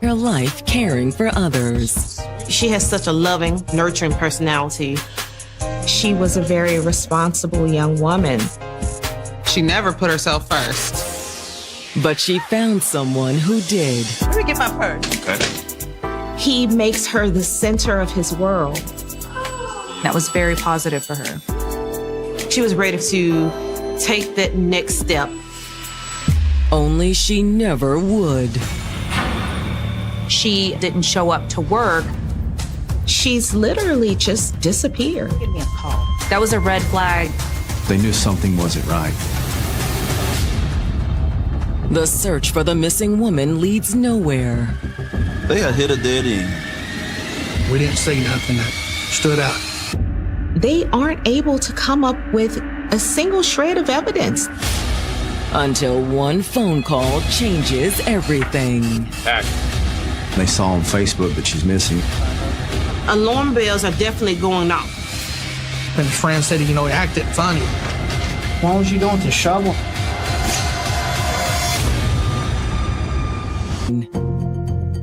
her life caring for others. She has such a loving, nurturing personality. She was a very responsible young woman. She never put herself first. But she found someone who did. Let me get my purse. Okay. He makes her the center of his world. That was very positive for her. She was ready to take that next step. Only she never would. She didn't show up to work. She's literally just disappeared. Give me a call. That was a red flag. They knew something wasn't right. The search for the missing woman leads nowhere. They had hit a dead end. We didn't see nothing that stood out. They aren't able to come up with a single shred of evidence. Until one phone call changes everything. They saw on Facebook that she's missing. Alarm bells are definitely going off. And his friend said, he acted funny. Why was you doing with the shovel?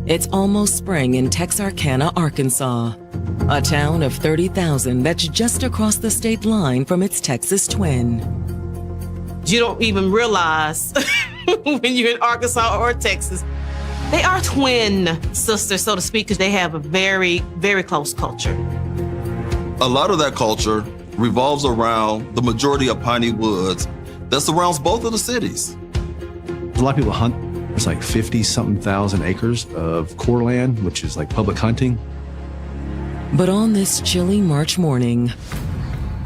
It's almost spring in Texarkana, Arkansas, a town of 30,000 that's just across the state line from its Texas twin. You don't even realize when you're in Arkansas or Texas. They are twin sisters, so to speak, because they have a very, very close culture. A lot of that culture revolves around the majority of piney woods that surrounds both of the cities. A lot of people hunt. There's like 50-something thousand acres of core land, which is like public hunting. But on this chilly March morning,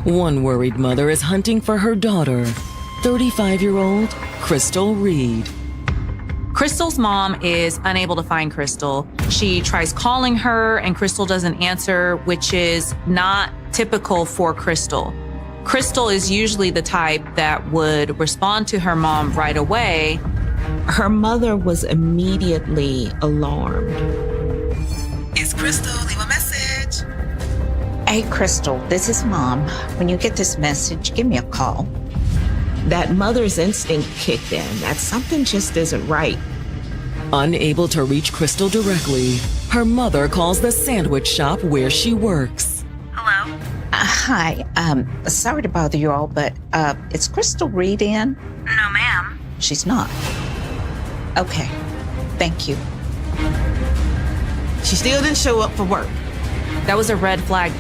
one worried mother is hunting for her daughter, 35-year-old Crystal Reed. Crystal's mom is unable to find Crystal. She tries calling her and Crystal doesn't answer, which is not typical for Crystal. Crystal is usually the type that would respond to her mom right away. Her mother was immediately alarmed. Is Crystal? Leave a message. Hey, Crystal, this is Mom. When you get this message, give me a call. That mother's instinct kicked in, that something just isn't right. Unable to reach Crystal directly, her mother calls the sandwich shop where she works. Hello? Hi, sorry to bother you all, but is Crystal Reed in? No, ma'am. She's not. Okay, thank you. She still didn't show up for work. That was a red flag.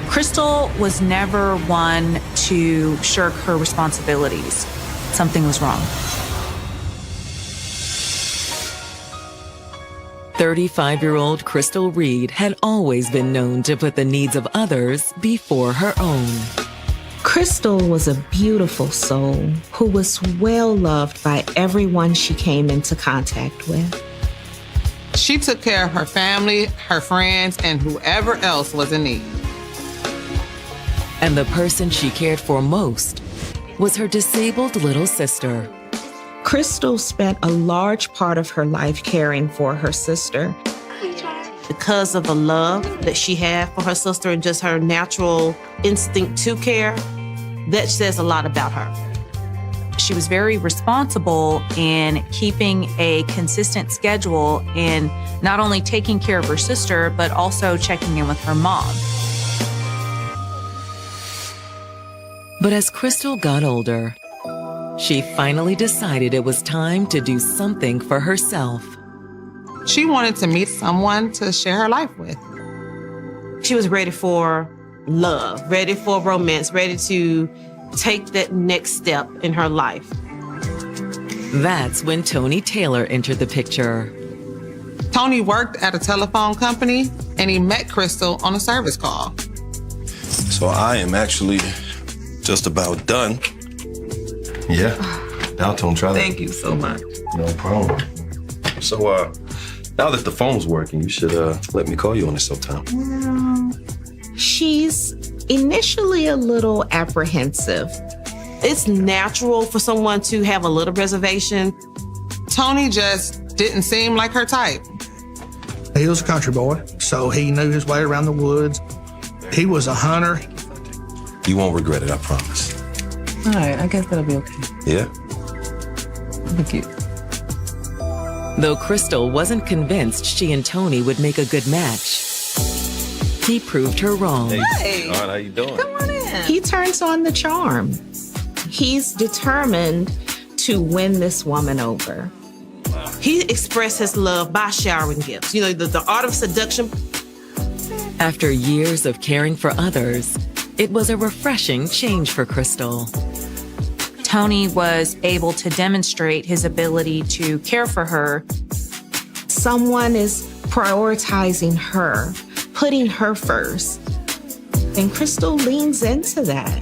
Crystal was never one to shirk her responsibilities. Something was wrong. 35-year-old Crystal Reed had always been known to put the needs of others before her own. Crystal was a beautiful soul who was well loved by everyone she came into contact with. She took care of her family, her friends, and whoever else was in need. And the person she cared for most was her disabled little sister. Crystal spent a large part of her life caring for her sister. Because of the love that she had for her sister and just her natural instinct to care, that says a lot about her. She was very responsible in keeping a consistent schedule in not only taking care of her sister, but also checking in with her mom. But as Crystal got older, she finally decided it was time to do something for herself. She wanted to meet someone to share her life with. She was ready for love, ready for romance, ready to take that next step in her life. That's when Tony Taylor entered the picture. Tony worked at a telephone company and he met Crystal on a service call. So I am actually just about done. Yeah, now Tone, try that. Thank you so much. No problem. So now that the phone's working, you should let me call you on it sometime. She's initially a little apprehensive. It's natural for someone to have a little reservation. Tony just didn't seem like her type. He was a country boy, so he knew his way around the woods. He was a hunter. You won't regret it, I promise. All right, I guess that'll be okay. Yeah? Thank you. Though Crystal wasn't convinced she and Tony would make a good match, he proved her wrong. Hey, all right, how you doing? Come on in. He turns on the charm. He's determined to win this woman over. He expressed his love by showering gifts. You know, the art of seduction. After years of caring for others, it was a refreshing change for Crystal. Tony was able to demonstrate his ability to care for her. Someone is prioritizing her, putting her first. And Crystal leans into that.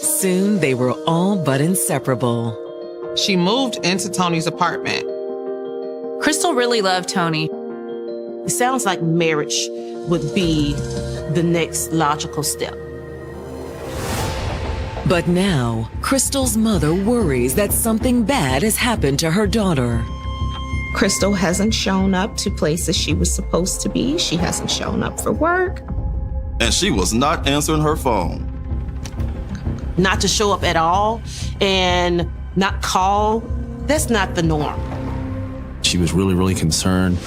Soon they were all but inseparable. She moved into Tony's apartment. Crystal really loved Tony. It sounds like marriage would be the next logical step. But now, Crystal's mother worries that something bad has happened to her daughter. Crystal hasn't shown up to places she was supposed to be. She hasn't shown up for work. And she was not answering her phone. Not to show up at all and not call, that's not the norm. She was really, really concerned.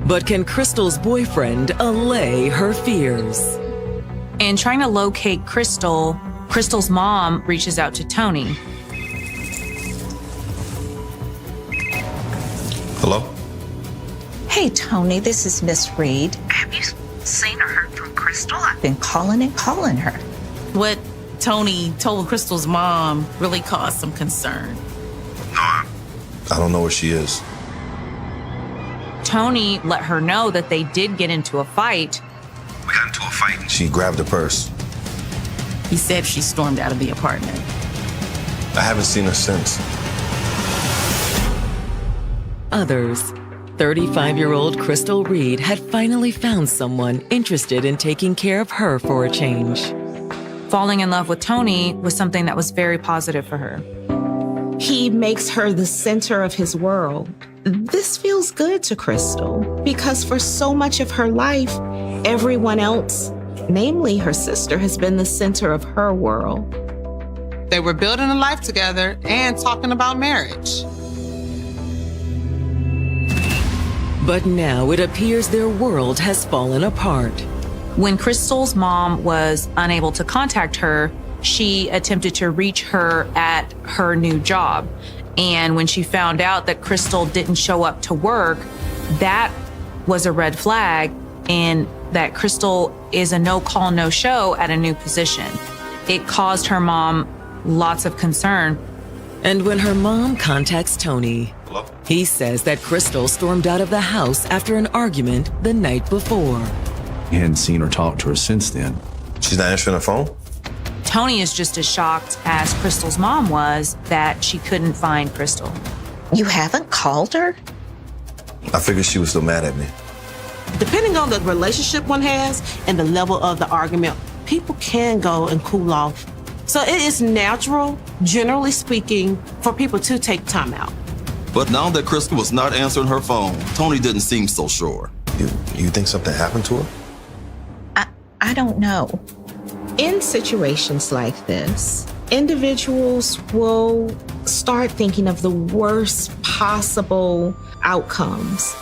But can Crystal's boyfriend allay her fears? And trying to locate Crystal, Crystal's mom reaches out to Tony. Hello? Hey, Tony, this is Miss Reed. Have you seen or heard from Crystal? I've been calling and calling her. What Tony told Crystal's mom really caused some concern. I don't know where she is. Tony let her know that they did get into a fight. We got into a fight and she grabbed her purse. He said she stormed out of the apartment. I haven't seen her since. Others, 35-year-old Crystal Reed had finally found someone interested in taking care of her for a change. Falling in love with Tony was something that was very positive for her. He makes her the center of his world. This feels good to Crystal because for so much of her life, everyone else, namely her sister, has been the center of her world. They were building a life together and talking about marriage. But now it appears their world has fallen apart. When Crystal's mom was unable to contact her, she attempted to reach her at her new job. And when she found out that Crystal didn't show up to work, that was a red flag, and that Crystal is a no-call, no-show at a new position. It caused her mom lots of concern. And when her mom contacts Tony, he says that Crystal stormed out of the house after an argument the night before. He hadn't seen or talked to her since then. She's not answering her phone? Tony is just as shocked as Crystal's mom was that she couldn't find Crystal. You haven't called her? I figured she was still mad at me. Depending on the relationship one has and the level of the argument, people can go and cool off. So it is natural, generally speaking, for people to take time out. But now that Crystal was not answering her phone, Tony didn't seem so sure. You think something happened to her? I don't know. In situations like this, individuals will start thinking of the worst possible outcomes.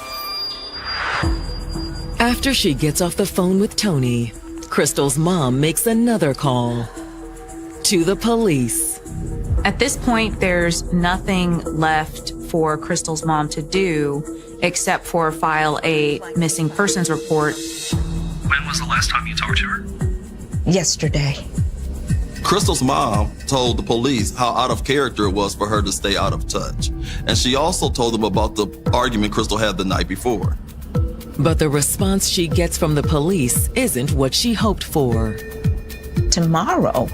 After she gets off the phone with Tony, Crystal's mom makes another call to the police. At this point, there's nothing left for Crystal's mom to do except for file a missing persons report. When was the last time you talked to her? Yesterday. Crystal's mom told the police how out of character it was for her to stay out of touch. And she also told them about the argument Crystal had the night before. But the response she gets from the police isn't what she hoped for. Tomorrow.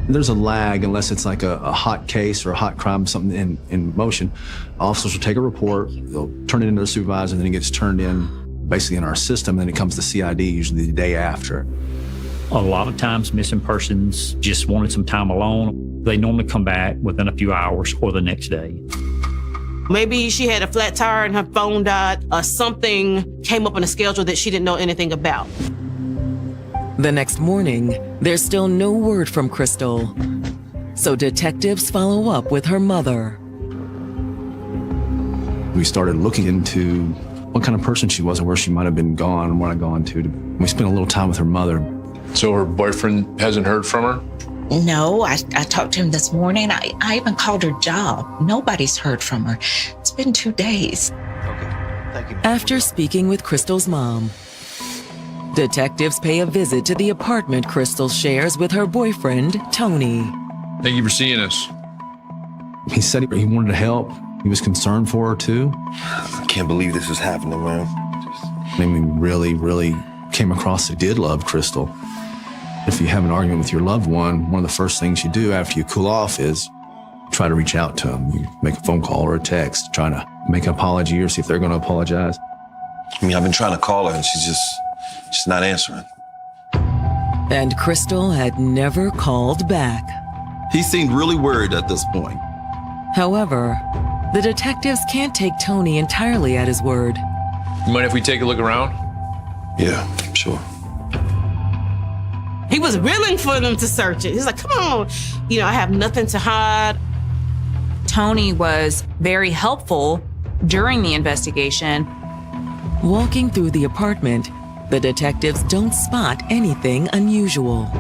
There's a lag unless it's like a hot case or a hot crime, something in motion. Officers will take a report, they'll turn it into a supervisor, and then it gets turned in basically in our system, and then it comes to CID usually the day after. A lot of times missing persons just wanted some time alone. They normally come back within a few hours or the next day. Maybe she had a flat tire and her phone died, or something came up on the schedule that she didn't know anything about. The next morning, there's still no word from Crystal. So detectives follow up with her mother. We started looking into what kind of person she was and where she might have been gone and where I'd gone to. We spent a little time with her mother. So her boyfriend hasn't heard from her? No, I talked to him this morning. I even called her job. Nobody's heard from her. It's been 2 days. After speaking with Crystal's mom, detectives pay a visit to the apartment Crystal shares with her boyfriend, Tony. Thank you for seeing us. He said he wanted to help. He was concerned for her, too. I can't believe this is happening, man. I mean, really came across that did love Crystal. If you have an argument with your loved one of the first things you do after you cool off is try to reach out to them. You make a phone call or a text, trying to make an apology or see if they're going to apologize. I mean, I've been trying to call her and she's not answering. And Crystal had never called back. He seemed really worried at this point. However, the detectives can't take Tony entirely at his word. You mind if we take a look around? Yeah, sure. He was willing for them to search it. He's like, come on, I have nothing to hide. Tony was very helpful during the investigation. Walking through the apartment, the detectives don't spot anything unusual.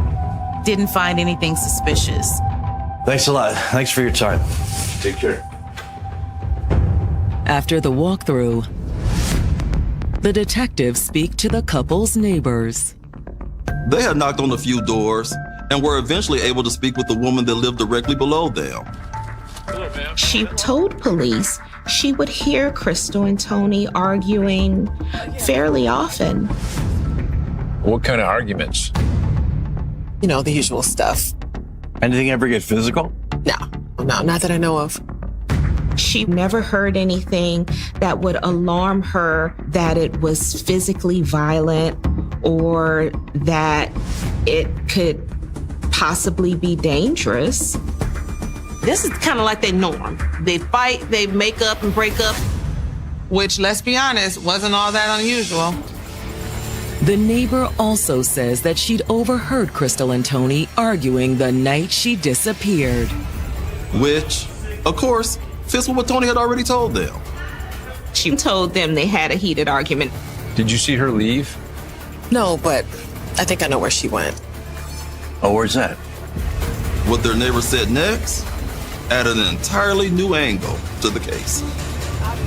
Didn't find anything suspicious. Thanks a lot. Thanks for your time. Take care. After the walkthrough, the detectives speak to the couple's neighbors. They had knocked on a few doors and were eventually able to speak with the woman that lived directly below them. She told police she would hear Crystal and Tony arguing fairly often. What kind of arguments? The usual stuff. Anything ever get physical? No, not that I know of. She never heard anything that would alarm her that it was physically violent or that it could possibly be dangerous. This is kind of like their norm. They fight, they make up and break up. Which, let's be honest, wasn't all that unusual. The neighbor also says that she'd overheard Crystal and Tony arguing the night she disappeared. Which, of course, fits with what Tony had already told them. She told them they had a heated argument. Did you see her leave? No, but I think I know where she went. Oh, where's that? What their neighbor said next added an entirely new angle to the case.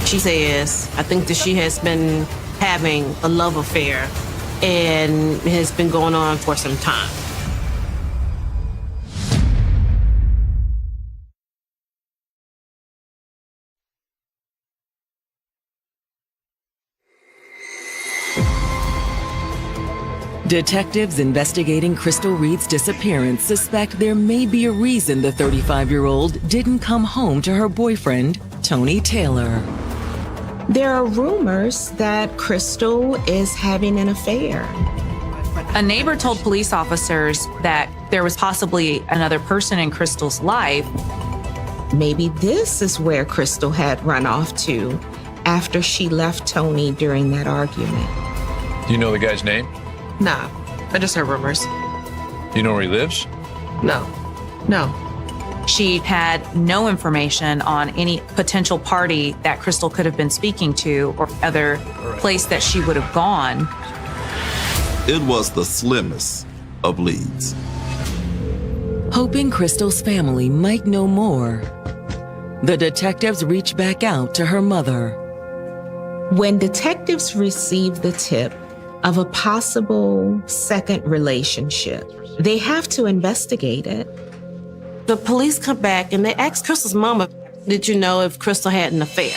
She says, I think that she has been having a love affair and it has been going on for some time. Detectives investigating Crystal Reed's disappearance suspect there may be a reason the 35-year-old didn't come home to her boyfriend, Tony Taylor. There are rumors that Crystal is having an affair. A neighbor told police officers that there was possibly another person in Crystal's life. Maybe this is where Crystal had run off to after she left Tony during that argument. Do you know the guy's name? Nah, I just heard rumors. Do you know where he lives? No. She had no information on any potential party that Crystal could have been speaking to or other place that she would have gone. It was the slimmest of leads. Hoping Crystal's family might know more, the detectives reach back out to her mother. When detectives received the tip of a possible second relationship, they have to investigate it. The police come back and they ask Crystal's mama, did you know if Crystal had an affair?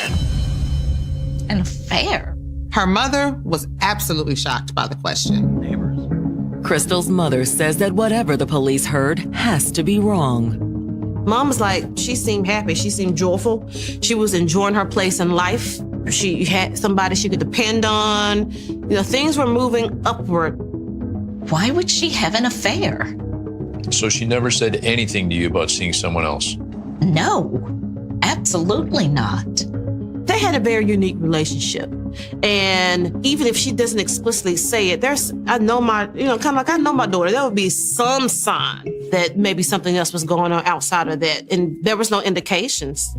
An affair? Her mother was absolutely shocked by the question. Crystal's mother says that whatever the police heard has to be wrong. Mom's like, she seemed happy. She seemed joyful. She was enjoying her place in life. She had somebody she could depend on. Things were moving upward. Why would she have an affair? So she never said anything to you about seeing someone else? No, absolutely not. They had a very unique relationship. And even if she doesn't explicitly say it, I know my daughter, there would be some sign that maybe something else was going on outside of that, and there was no indications.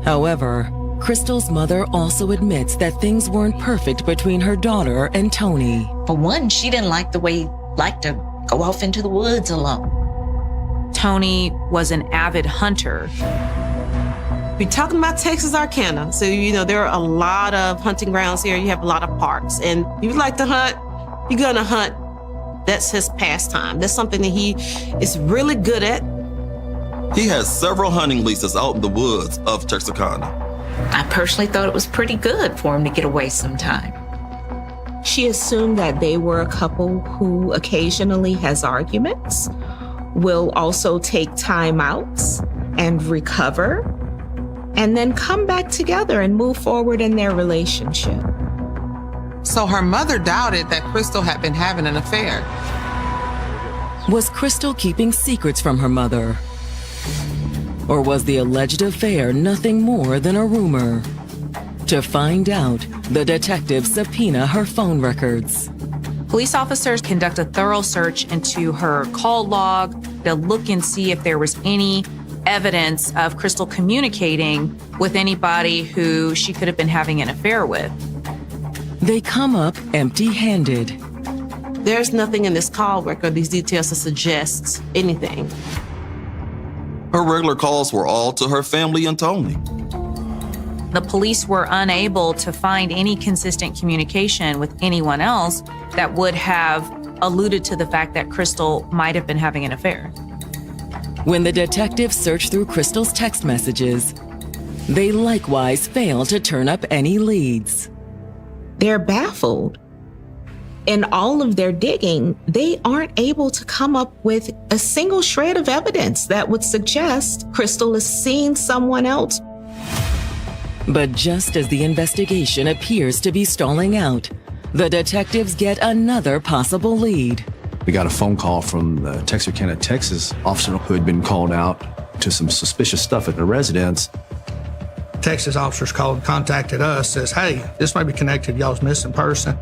However, Crystal's mother also admits that things weren't perfect between her daughter and Tony. For one, she didn't like the way he liked to go off into the woods alone. Tony was an avid hunter. We're talking about Texas Arcana. So, there are a lot of hunting grounds here. You have a lot of parks. And if you like to hunt, you're going to hunt. That's his pastime. That's something that he is really good at. He has several hunting leases out in the woods of Texarkana. I personally thought it was pretty good for him to get away sometime. She assumed that they were a couple who occasionally has arguments, will also take time outs and recover, and then come back together and move forward in their relationship. So her mother doubted that Crystal had been having an affair. Was Crystal keeping secrets from her mother? Or was the alleged affair nothing more than a rumor? To find out, the detectives subpoena her phone records. Police officers conduct a thorough search into her call log to look and see if there was any evidence of Crystal communicating with anybody who she could have been having an affair with. They come up empty-handed. There's nothing in this call record, these details, to suggest anything. Her regular calls were all to her family and Tony. The police were unable to find any consistent communication with anyone else that would have alluded to the fact that Crystal might have been having an affair. When the detectives search through Crystal's text messages, they likewise fail to turn up any leads. They're baffled. In all of their digging, they aren't able to come up with a single shred of evidence that would suggest Crystal is seeing someone else. But just as the investigation appears to be stalling out, the detectives get another possible lead. We got a phone call from the Texarkana, Texas officer who had been called out to some suspicious stuff at the residence. Texas officers contacted us, says, hey, this may be connected to y'all's missing person.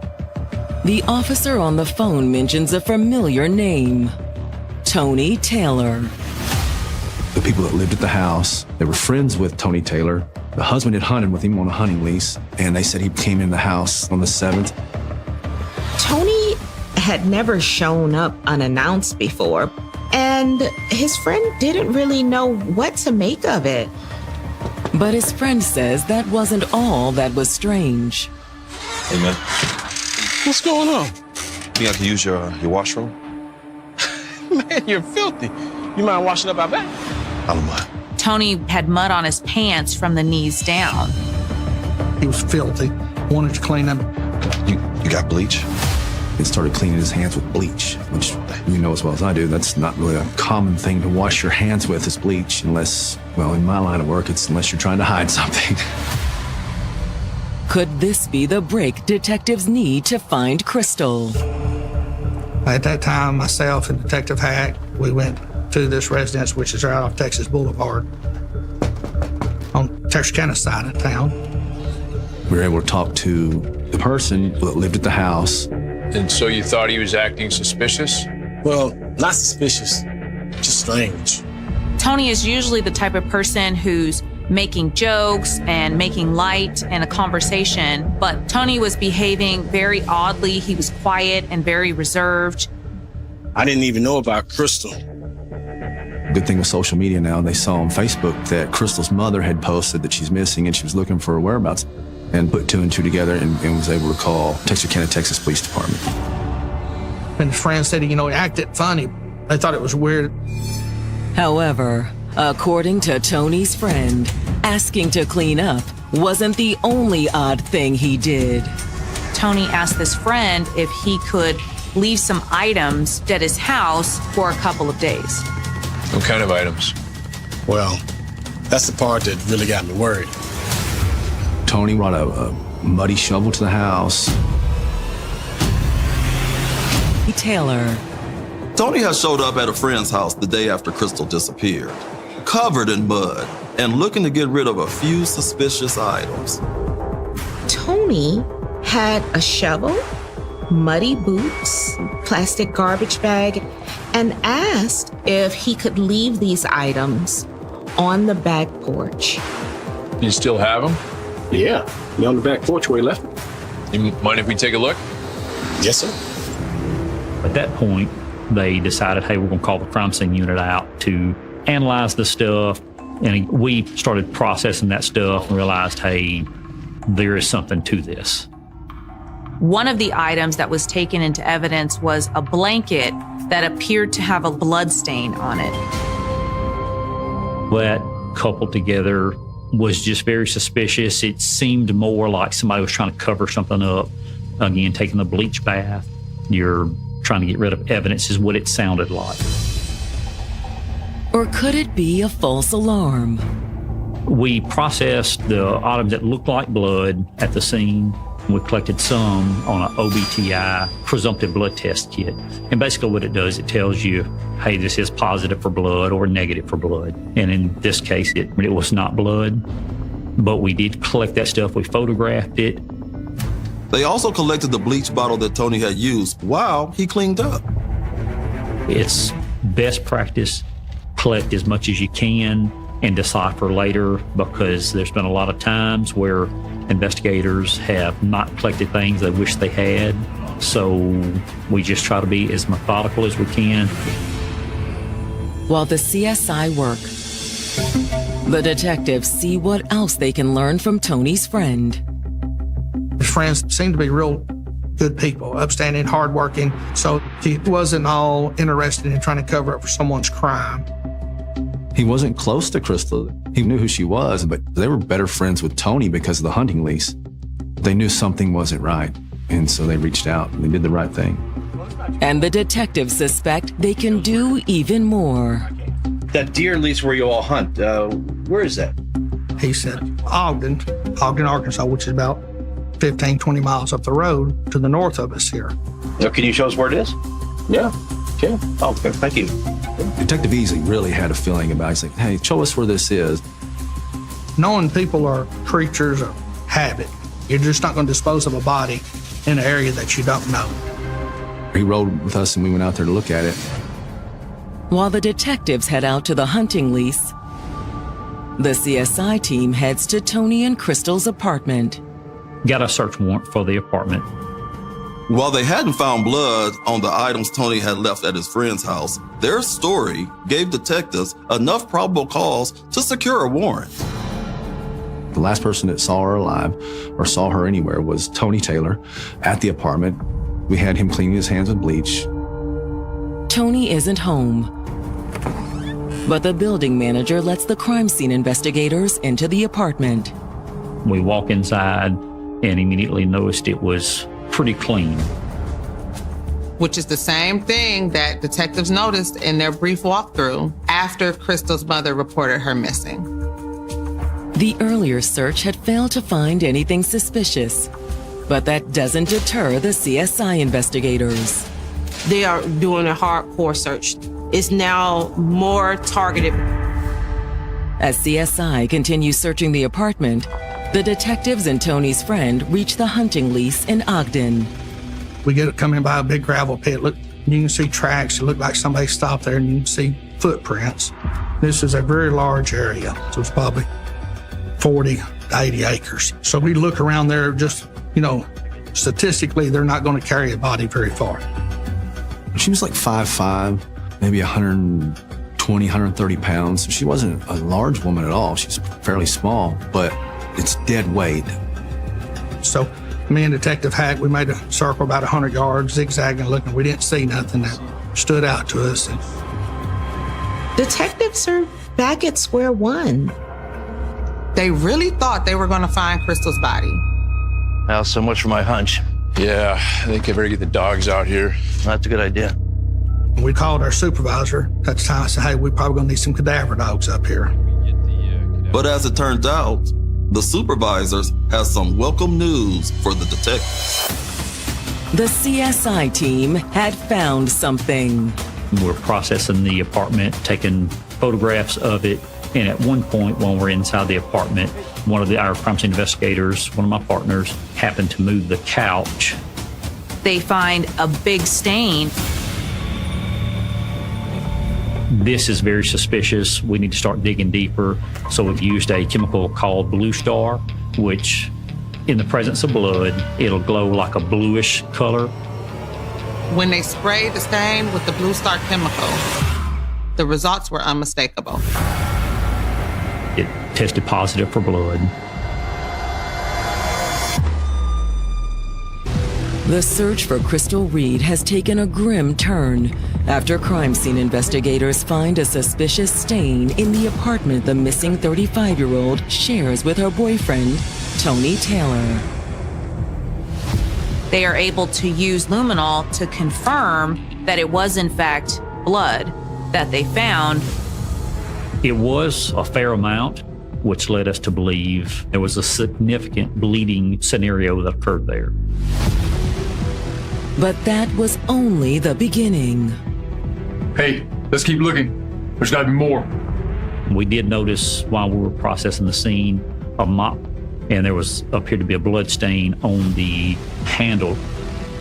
The officer on the phone mentions a familiar name, Tony Taylor. The people that lived at the house, they were friends with Tony Taylor. The husband had hunted with him on a hunting lease, and they said he came in the house on the 7th. Tony had never shown up unannounced before, and his friend didn't really know what to make of it. But his friend says that wasn't all that was strange. Hey, man. What's going on? Think I can use your washroom? Man, you're filthy. You mind washing up our back? I don't mind. Tony had mud on his pants from the knees down. He was filthy. Wanted to clean them. You got bleach? He started cleaning his hands with bleach, which you know as well as I do, that's not really a common thing to wash your hands with is bleach unless, well, in my line of work, it's unless you're trying to hide something. Could this be the break detectives need to find Crystal? At that time, myself and Detective Hack, we went to this residence, which is right off Texas Boulevard, on Texarkana side of town. We were able to talk to the person that lived at the house. And so you thought he was acting suspicious? Well, not suspicious, just strange. Tony is usually the type of person who's making jokes and making light in a conversation, but Tony was behaving very oddly. He was quiet and very reserved. I didn't even know about Crystal. Good thing with social media now, they saw on Facebook that Crystal's mother had posted that she's missing and she was looking for her whereabouts and put two and two together and was able to call Texarkana, Texas Police Department. And his friend said, he acted funny. They thought it was weird. However, according to Tony's friend, asking to clean up wasn't the only odd thing he did. Tony asked this friend if he could leave some items at his house for a couple of days. What kind of items? Well, that's the part that really got me worried. Tony brought a muddy shovel to the house. Taylor. Tony has showed up at a friend's house the day after Crystal disappeared, covered in mud and looking to get rid of a few suspicious items. Tony had a shovel, muddy boots, plastic garbage bag, and asked if he could leave these items on the back porch. You still have them? Yeah, they're on the back porch where he left them. You mind if we take a look? Yes, sir. At that point, they decided, hey, we're going to call the crime scene unit out to analyze the stuff. And we started processing that stuff and realized, hey, there is something to this. One of the items that was taken into evidence was a blanket that appeared to have a blood stain on it. That coupled together was just very suspicious. It seemed more like somebody was trying to cover something up. Again, taking the bleach bath, you're trying to get rid of evidence is what it sounded like. Or could it be a false alarm? We processed the items that looked like blood at the scene. We collected some on an OBTI presumptive blood test kit. And basically what it does, it tells you, hey, this is positive for blood or negative for blood. And in this case, it was not blood, but we did collect that stuff. We photographed it. They also collected the bleach bottle that Tony had used while he cleaned up. It's best practice, collect as much as you can and decipher later, because there's been a lot of times where investigators have not collected things they wish they had. So we just try to be as methodical as we can. While the CSI work, the detectives see what else they can learn from Tony's friend. His friends seemed to be real good people, upstanding, hardworking. So he wasn't all interested in trying to cover up for someone's crime. He wasn't close to Crystal. He knew who she was, but they were better friends with Tony because of the hunting lease. They knew something wasn't right, and so they reached out and they did the right thing. And the detectives suspect they can do even more. That deer lease where you all hunt, where is that? He said Ogden, Arkansas, which is about 15, 20 miles up the road to the north of us here. Now, can you show us where it is? Yeah, okay. Oh, okay, thank you. Detective Easley really had a feeling about it. He's like, hey, show us where this is. Knowing people are creatures of habit. You're just not going to dispose of a body in an area that you don't know. He rode with us and we went out there to look at it. While the detectives head out to the hunting lease, the CSI team heads to Tony and Crystal's apartment. Got a search warrant for the apartment. While they hadn't found blood on the items Tony had left at his friend's house, their story gave detectives enough probable cause to secure a warrant. The last person that saw her alive or saw her anywhere was Tony Taylor at the apartment. We had him cleaning his hands with bleach. Tony isn't home, but the building manager lets the crime scene investigators into the apartment. We walk inside and immediately noticed it was pretty clean. Which is the same thing that detectives noticed in their brief walkthrough after Crystal's mother reported her missing. The earlier search had failed to find anything suspicious, but that doesn't deter the CSI investigators. They are doing a hardcore search. It's now more targeted. As CSI continues searching the apartment, the detectives and Tony's friend reach the hunting lease in Ogden. We get coming by a big gravel pit. Look, you can see tracks. It looked like somebody stopped there, and you can see footprints. This is a very large area, so it's probably 40 to 80 acres. So we look around there, just, statistically, they're not going to carry a body very far. She was like 5'5", maybe 120, 130 pounds. She wasn't a large woman at all. She's fairly small, but it's dead weight. So me and Detective Hack, we made a circle about 100 yards, zigzagging, looking. We didn't see nothing that stood out to us. Detectives are back at square one. They really thought they were going to find Crystal's body. Well, so much for my hunch. Yeah, I think I better get the dogs out here. That's a good idea. We called our supervisor at the time and said, hey, we're probably going to need some cadaver dogs up here. But as it turned out, the supervisors had some welcome news for the detectives. The CSI team had found something. We're processing the apartment, taking photographs of it, and at one point when we're inside the apartment, one of our crime scene investigators, one of my partners, happened to move the couch They find a big stain. This is very suspicious. We need to start digging deeper. So we've used a chemical called Blue Star, which in the presence of blood, it'll glow like a bluish color. When they sprayed the stain with the Blue Star chemical, the results were unmistakable. It tested positive for blood. The search for Crystal Reed has taken a grim turn after crime scene investigators find a suspicious stain in the apartment the missing 35-year-old shares with her boyfriend, Tony Taylor. They are able to use luminol to confirm that it was in fact blood that they found. It was a fair amount, which led us to believe there was a significant bleeding scenario that occurred there. But that was only the beginning. Hey, let's keep looking. There's got to be more. We did notice while we were processing the scene a mop, and there was appeared to be a blood stain on the handle.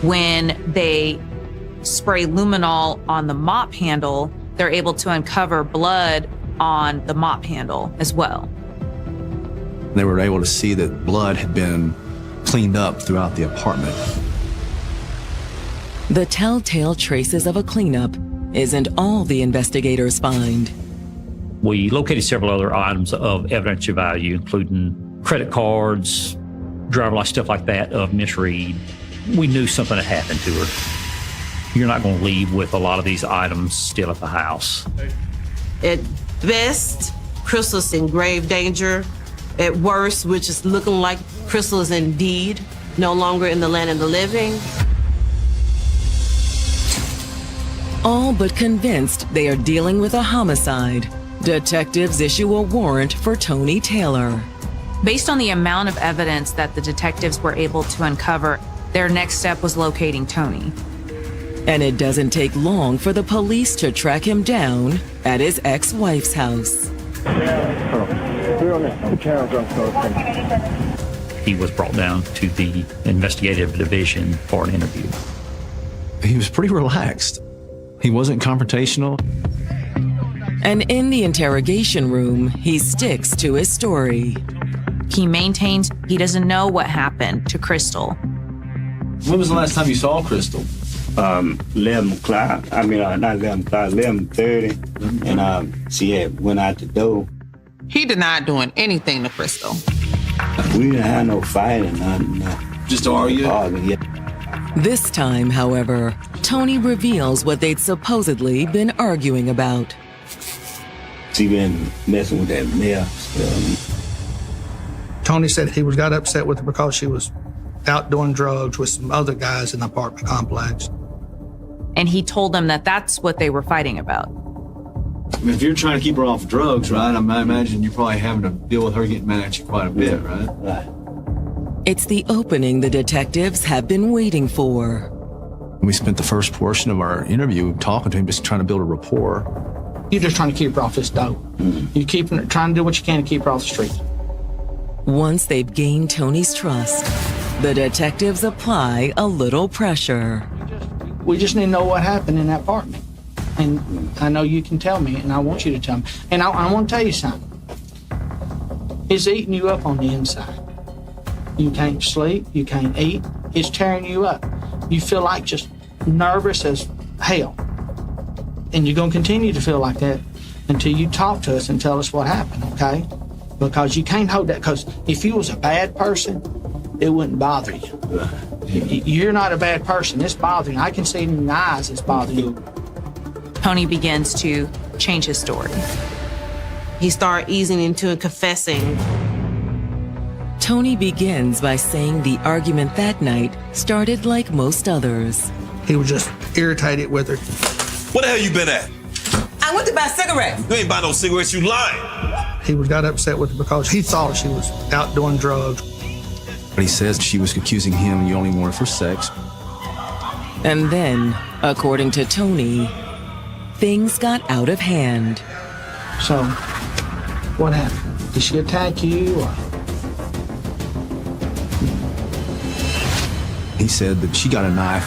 When they spray luminol on the mop handle, they're able to uncover blood on the mop handle as well. They were able to see that blood had been cleaned up throughout the apartment. The telltale traces of a cleanup isn't all the investigators find. We located several other items of evidential value, including credit cards, driver's license, stuff like that of Miss Reed. We knew something had happened to her. You're not going to leave with a lot of these items still at the house. At best, Crystal's in grave danger. At worst, which is looking like Crystal is indeed no longer in the land of the living. All but convinced they are dealing with a homicide, detectives issue a warrant for Tony Taylor. Based on the amount of evidence that the detectives were able to uncover, their next step was locating Tony. And it doesn't take long for the police to track him down at his ex-wife's house. He was brought down to the investigative division for an interview. He was pretty relaxed. He wasn't confrontational. And in the interrogation room, he sticks to his story. He maintains he doesn't know what happened to Crystal. When was the last time you saw Crystal? 11 o'clock. Not 11 o'clock, 11:30. And she had went out the door. He denied doing anything to Crystal. We didn't have no fight or nothing. Just argue? This time, however, Tony reveals what they'd supposedly been arguing about. She been messing with that mail. Tony said he got upset with her because she was out doing drugs with some other guys in the apartment complex. And he told them that that's what they were fighting about. If you're trying to keep her off drugs, right, I imagine you're probably having to deal with her getting mad at you quite a bit, right? Right. It's the opening the detectives have been waiting for. We spent the first portion of our interview talking to him, just trying to build a rapport. You're just trying to keep her off this dope. You're trying to do what you can to keep her off the street. Once they've gained Tony's trust, the detectives apply a little pressure. We just need to know what happened in that apartment. And I know you can tell me, and I want you to tell me. And I want to tell you something. It's eating you up on the inside. You can't sleep, you can't eat. It's tearing you up. You feel like just nervous as hell. And you're going to continue to feel like that until you talk to us and tell us what happened, okay? Because you can't hold that. Because if you was a bad person, it wouldn't bother you. You're not a bad person. It's bothering you. I can see it in your eyes it's bothering you. Tony begins to change his story. He started easing into and confessing. Tony begins by saying the argument that night started like most others. He was just irritated with her. Where the hell you been at? I went to buy cigarettes. You ain't buy no cigarettes, you lying. He got upset with her because he thought she was out doing drugs. But he says she was accusing him you only wanted for sex. And then, according to Tony, things got out of hand. So, what happened? Did she attack you or? He said that she got a knife.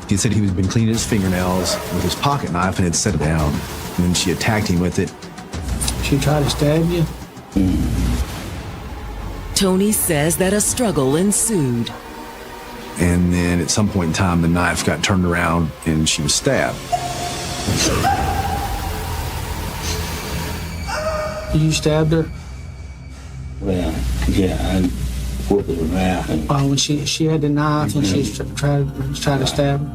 He said he had been cleaning his fingernails with his pocket knife and had set it down. And then she attacked him with it. She tried to stab you? Tony says that a struggle ensued. And then at some point in time, the knife got turned around and she was stabbed. You stabbed her? Well, yeah, I whooped her around. Oh, when she had the knife and she tried to stab her?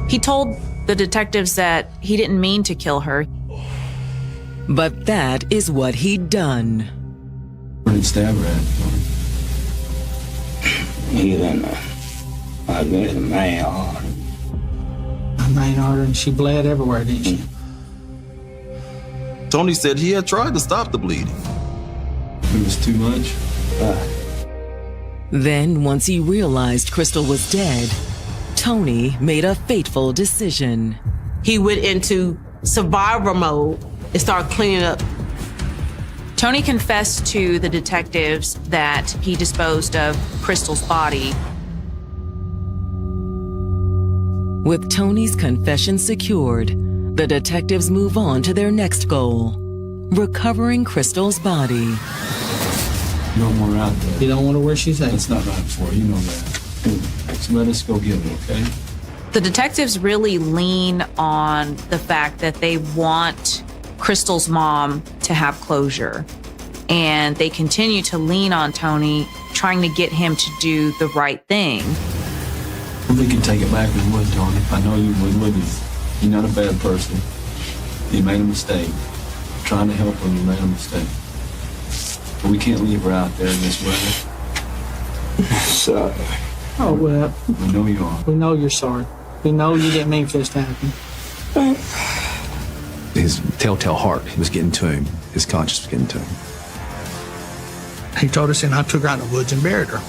He told the detectives that he didn't mean to kill her. But that is what he'd done. Where did he stab her at? He done, I guess, the main artery. The main artery, and she bled everywhere, didn't she? Tony said he had tried to stop the bleeding. It was too much? Then, once he realized Crystal was dead, Tony made a fateful decision. He went into survivor mode and started cleaning up. Tony confessed to the detectives that he disposed of Crystal's body. With Tony's confession secured, the detectives move on to their next goal, recovering Crystal's body. You don't want her out there. You don't want her where she's at? That's not right for her, you know that. So let us go get her, okay? The detectives really lean on the fact that they want Crystal's mom to have closure. And they continue to lean on Tony, trying to get him to do the right thing. If we can take it back, we would, Tony. I know you would, wouldn't you? You're not a bad person. You made a mistake. Trying to help her, you made a mistake. But we can't leave her out there in this weather. Sorry. Oh, well. We know you are. We know you're sorry. We know you didn't mean for this to happen. His telltale heart was getting to him. His conscience was getting to him. He told us, and I took her out in the woods and buried her.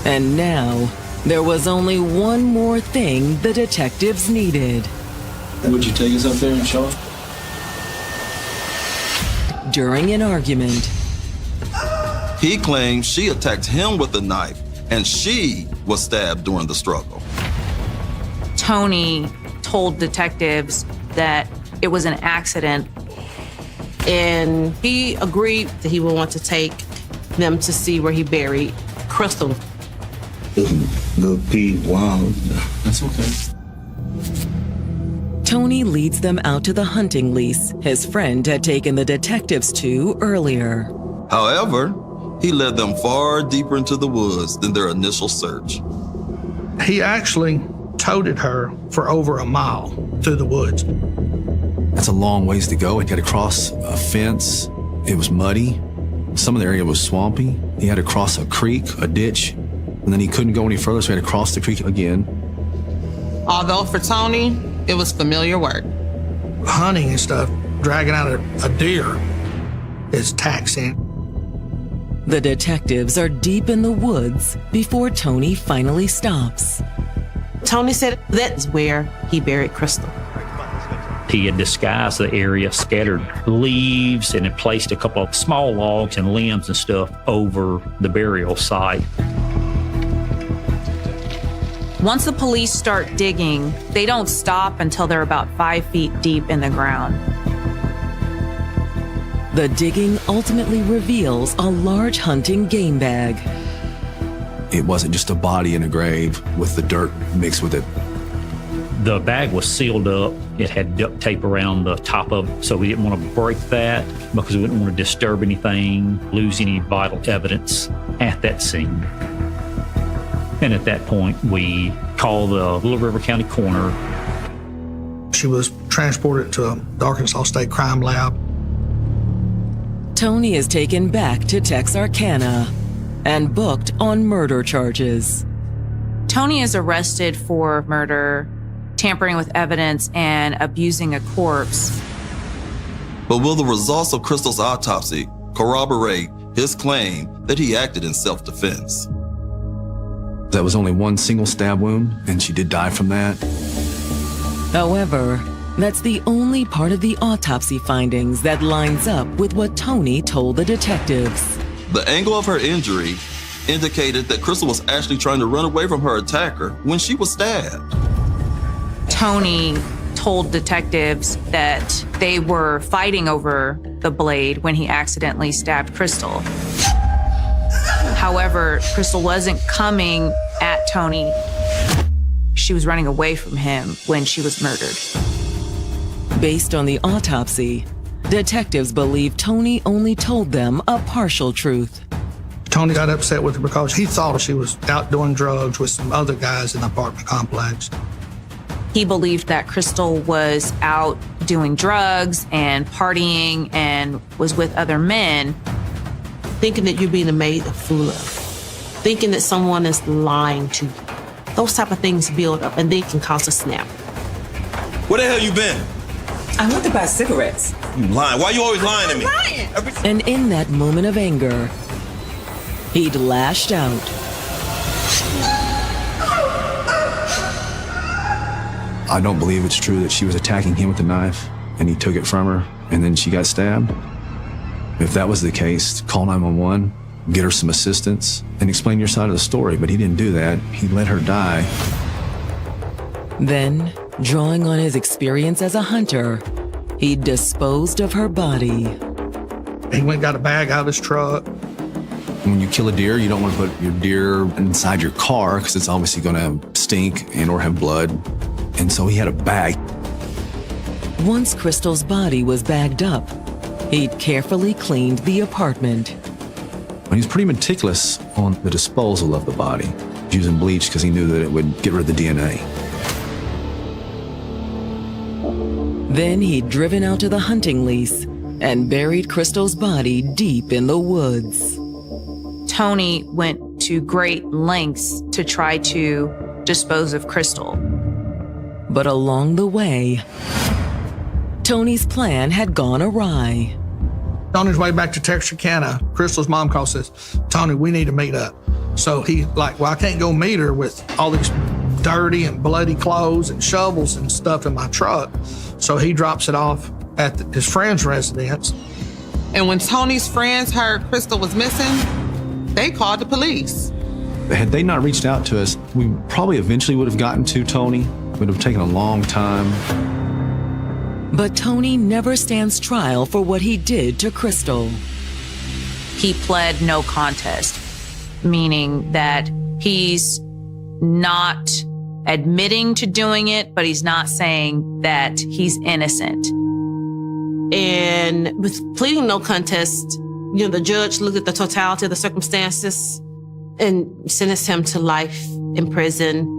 And now, there was only one more thing the detectives needed. Would you take us up there and show us? During an argument, He claims she attacked him with a knife and she was stabbed during the struggle. Tony told detectives that it was an accident. And he agreed that he would want to take them to see where he buried Crystal. Little Pete, wow. That's okay. Tony leads them out to the hunting lease his friend had taken the detectives to earlier. However, he led them far deeper into the woods than their initial search. He actually toted her for over a mile through the woods. That's a long ways to go. He had to cross a fence. It was muddy. Some of the area was swampy. He had to cross a creek, a ditch, and then he couldn't go any further, so he had to cross the creek again. Although for Tony, it was familiar work. Hunting and stuff, dragging out a deer is taxing. The detectives are deep in the woods before Tony finally stops. Tony said that's where he buried Crystal. He had disguised the area, scattered leaves, and had placed a couple of small logs and limbs and stuff over the burial site. Once the police start digging, they don't stop until they're about 5 feet deep in the ground. The digging ultimately reveals a large hunting game bag. It wasn't just a body in a grave with the dirt mixed with it. The bag was sealed up. It had duct tape around the top of it, so we didn't want to break that because we didn't want to disturb anything, lose any vital evidence at that scene. And at that point, we called the Little River County coroner. She was transported to the Arkansas State Crime Lab. Tony is taken back to Texarkana and booked on murder charges. Tony is arrested for murder, tampering with evidence, and abusing a corpse. But will the results of Crystal's autopsy corroborate his claim that he acted in self-defense? That was only one single stab wound, and she did die from that. However, that's the only part of the autopsy findings that lines up with what Tony told the detectives. The angle of her injury indicated that Crystal was actually trying to run away from her attacker when she was stabbed. Tony told detectives that they were fighting over the blade when he accidentally stabbed Crystal. However, Crystal wasn't coming at Tony. She was running away from him when she was murdered. Based on the autopsy, detectives believe Tony only told them a partial truth. Tony got upset with her because he thought she was out doing drugs with some other guys in the apartment complex. He believed that Crystal was out doing drugs and partying and was with other men. Thinking that you're being made a fool of. Thinking that someone is lying to you. Those type of things build up and they can cause a snap. Where the hell you been? I went to buy cigarettes. You lying. Why you always lying to me? And in that moment of anger, he'd lashed out. I don't believe it's true that she was attacking him with a knife and he took it from her and then she got stabbed. If that was the case, call 911, get her some assistance, and explain your side of the story. But he didn't do that. He let her die. Then, drawing on his experience as a hunter, he disposed of her body. He went and got a bag out of his truck. When you kill a deer, you don't want to put your deer inside your car because it's obviously going to stink and or have blood. And so he had a bag. Once Crystal's body was bagged up, he'd carefully cleaned the apartment. He was pretty meticulous on the disposal of the body, using bleach because he knew that it would get rid of the DNA. Then he'd driven out to the hunting lease and buried Crystal's body deep in the woods. Tony went to great lengths to try to dispose of Crystal. But along the way, Tony's plan had gone awry. On his way back to Texarkana, Crystal's mom calls and says, Tony, we need to meet up. So he well, I can't go meet her with all these dirty and bloody clothes and shovels and stuff in my truck. So he drops it off at his friend's residence. And when Tony's friends heard Crystal was missing, they called the police. Had they not reached out to us, we probably eventually would have gotten to Tony. It would have taken a long time. But Tony never stands trial for what he did to Crystal. He pled no contest, meaning that he's not admitting to doing it, but he's not saying that he's innocent. And with pleading no contest, the judge looked at the totality of the circumstances and sentenced him to life in prison.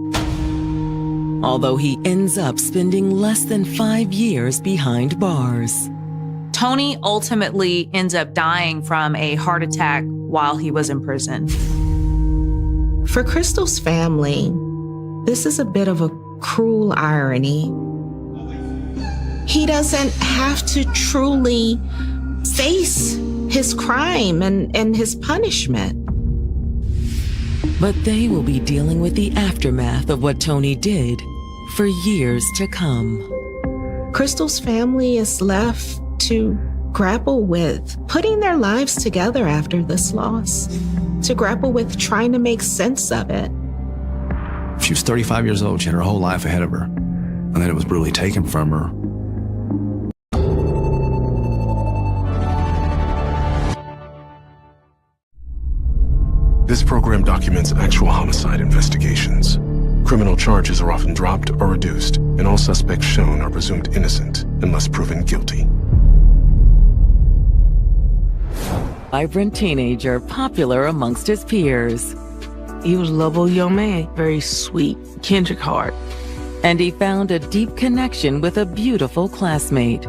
Although he ends up spending less than 5 years behind bars. Tony ultimately ends up dying from a heart attack while he was in prison. For Crystal's family, this is a bit of a cruel irony. He doesn't have to truly face his crime and his punishment. But they will be dealing with the aftermath of what Tony did for years to come. Crystal's family is left to grapple with putting their lives together after this loss, to grapple with trying to make sense of it. She was 35 years old. She had her whole life ahead of her. And then it was brutally taken from her. This program documents actual homicide investigations. Criminal charges are often dropped or reduced, and all suspects shown are presumed innocent unless proven guilty. Vibrant teenager, popular amongst his peers. He was a lovable young man, very sweet, Kendrick heart. And he found a deep connection with a beautiful classmate.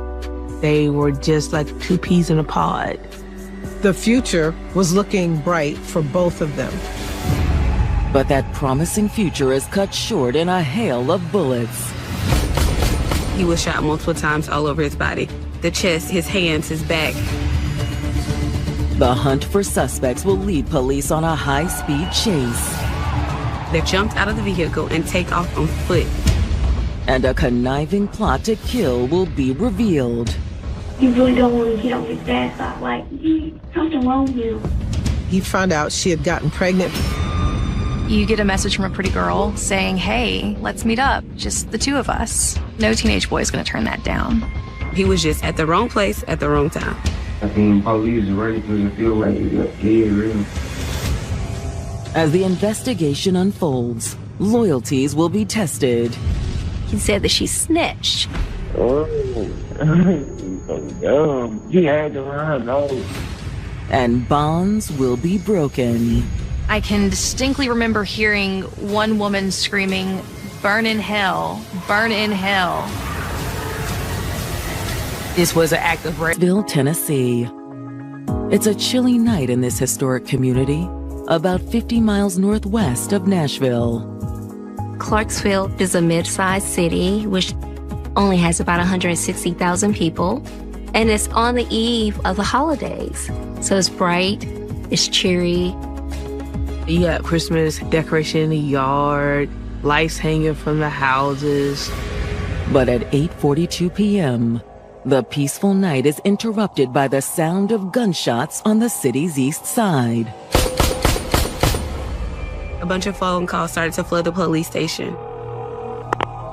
They were just like two peas in a pod. The future was looking bright for both of them. But that promising future is cut short in a hail of bullets. He was shot multiple times all over his body. The chest, his hands, his back. The hunt for suspects will lead police on a high-speed chase. They jumped out of the vehicle and take off on foot. And a conniving plot to kill will be revealed. You really don't want to get on his bad side, like, something wrong with him. he found out she had gotten pregnant. You get a message from a pretty girl saying, hey, let's meet up, just the two of us. No teenage boy is going to turn that down. He was just at the wrong place at the wrong time. I think police are ready to feel like real. As the investigation unfolds, loyalties will be tested. He said that she snitched. Oh, so dumb. He had to run, no. And bonds will be broken. I can distinctly remember hearing one woman screaming, burn in hell, burn in hell. This was an act of rape. Clarksville, Tennessee. It's a chilly night in this historic community, about 50 miles northwest of Nashville. Clarksville is a mid-sized city, which only has about 160,000 people, and it's on the eve of the holidays. So it's bright, it's cheery. You got Christmas decoration in the yard, lights hanging from the houses. But at 8:42 p.m., the peaceful night is interrupted by the sound of gunshots on the city's east side. A bunch of phone calls started to flood the police station.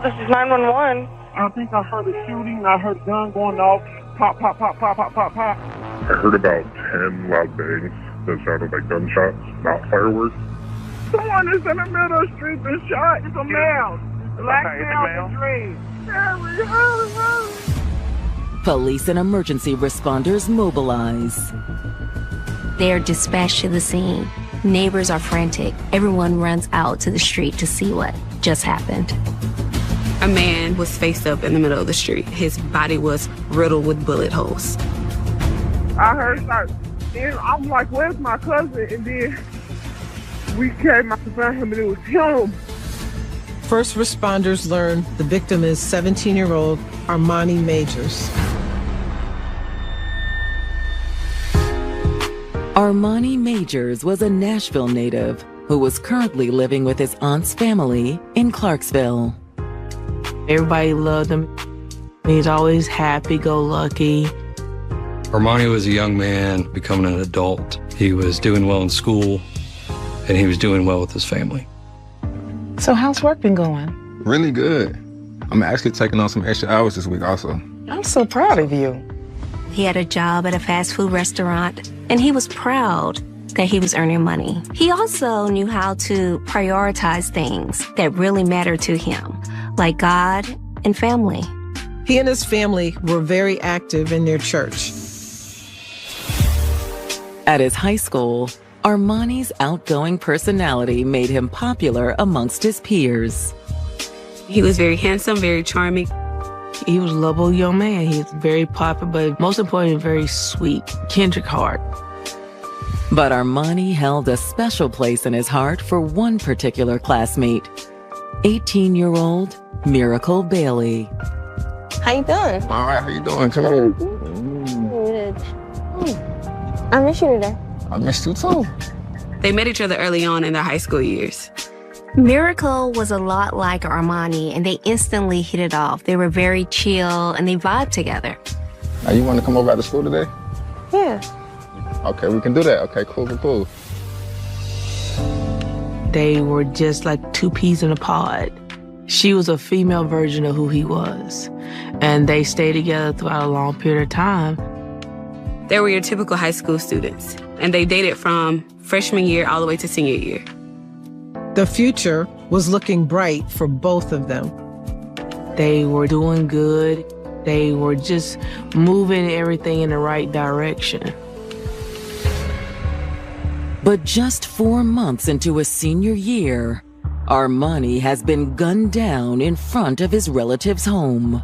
This is 911. I think I heard a shooting. I heard a gun going off. Pop, pop, pop, pop, pop, pop, pop. I heard about 10 loud bangs that sounded like gunshots, not fireworks. Someone is in the middle of the street and shot. It's a male. Black male in the dream. Hurry, hurry, hurry. Police and emergency responders mobilize. They're dispatched to the scene. Neighbors are frantic. Everyone runs out to the street to see what just happened. A man was faced up in the middle of the street. His body was riddled with bullet holes. I heard shots. And I'm like, where's my cousin? And then we came out to find him and it was him. First responders learned the victim is 17-year-old Armani Majors. Armani Majors was a Nashville native who was currently living with his aunt's family in Clarksville. Everybody loved him. He's always happy-go-lucky. Armani was a young man becoming an adult. He was doing well in school, and he was doing well with his family. So how's work been going? Really good. I'm actually taking on some extra hours this week also. I'm so proud of you. He had a job at a fast food restaurant, and he was proud that he was earning money. He also knew how to prioritize things that really mattered to him, like God and family. He and his family were very active in their church. At his high school, Armani's outgoing personality made him popular amongst his peers. He was very handsome, very charming. He was a lovable young man. He was very popular, but most importantly, very sweet, kindred heart. But Armani held a special place in his heart for one particular classmate, 18-year-old Miracle Bailey. How you doing? All right, how you doing? Come on. Good. I miss you today. I missed you too. They met each other early on in their high school years. Miracle was a lot like Armani, and they instantly hit it off. They were very chill, and they vibed together. Now, you want to come over after school today? Yeah. Okay, we can do that. Okay, cool. They were just like two peas in a pod. She was a female version of who he was, and they stayed together throughout a long period of time. They were your typical high school students, and they dated from freshman year all the way to senior year. The future was looking bright for both of them. They were doing good. They were just moving everything in the right direction. But just 4 months into his senior year, Armani has been gunned down in front of his relative's home.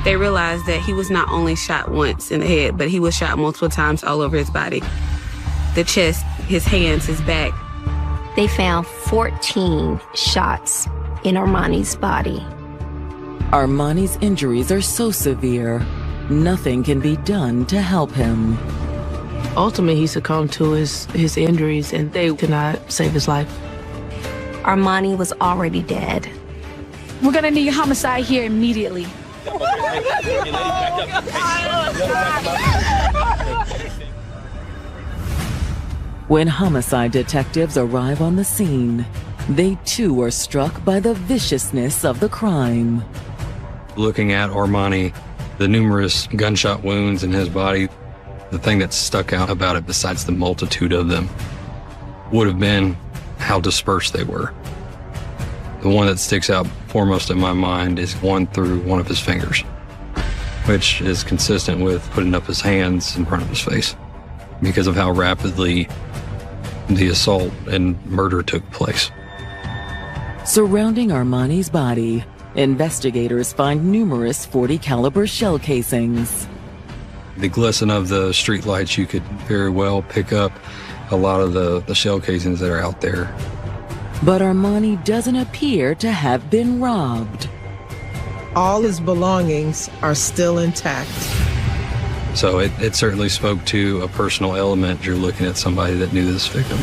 They realized that he was not only shot once in the head, but he was shot multiple times all over his body. The chest, his hands, his back. They found 14 shots in Armani's body. Armani's injuries are so severe, nothing can be done to help him. Ultimately, he succumbed to his injuries, and they could not save his life. Armani was already dead. We're gonna need homicide here immediately. When homicide detectives arrive on the scene, they too are struck by the viciousness of the crime. Looking at Armani, the numerous gunshot wounds in his body, the thing that stuck out about it, besides the multitude of them, would have been how dispersed they were. The one that sticks out foremost in my mind is one through one of his fingers, which is consistent with putting up his hands in front of his face because of how rapidly the assault and murder took place. Surrounding Armani's body, investigators find numerous .40 caliber shell casings. The glisten of the street lights, you could very well pick up a lot of the shell casings that are out there. But Armani doesn't appear to have been robbed. All his belongings are still intact. So it certainly spoke to a personal element. You're looking at somebody that knew this victim.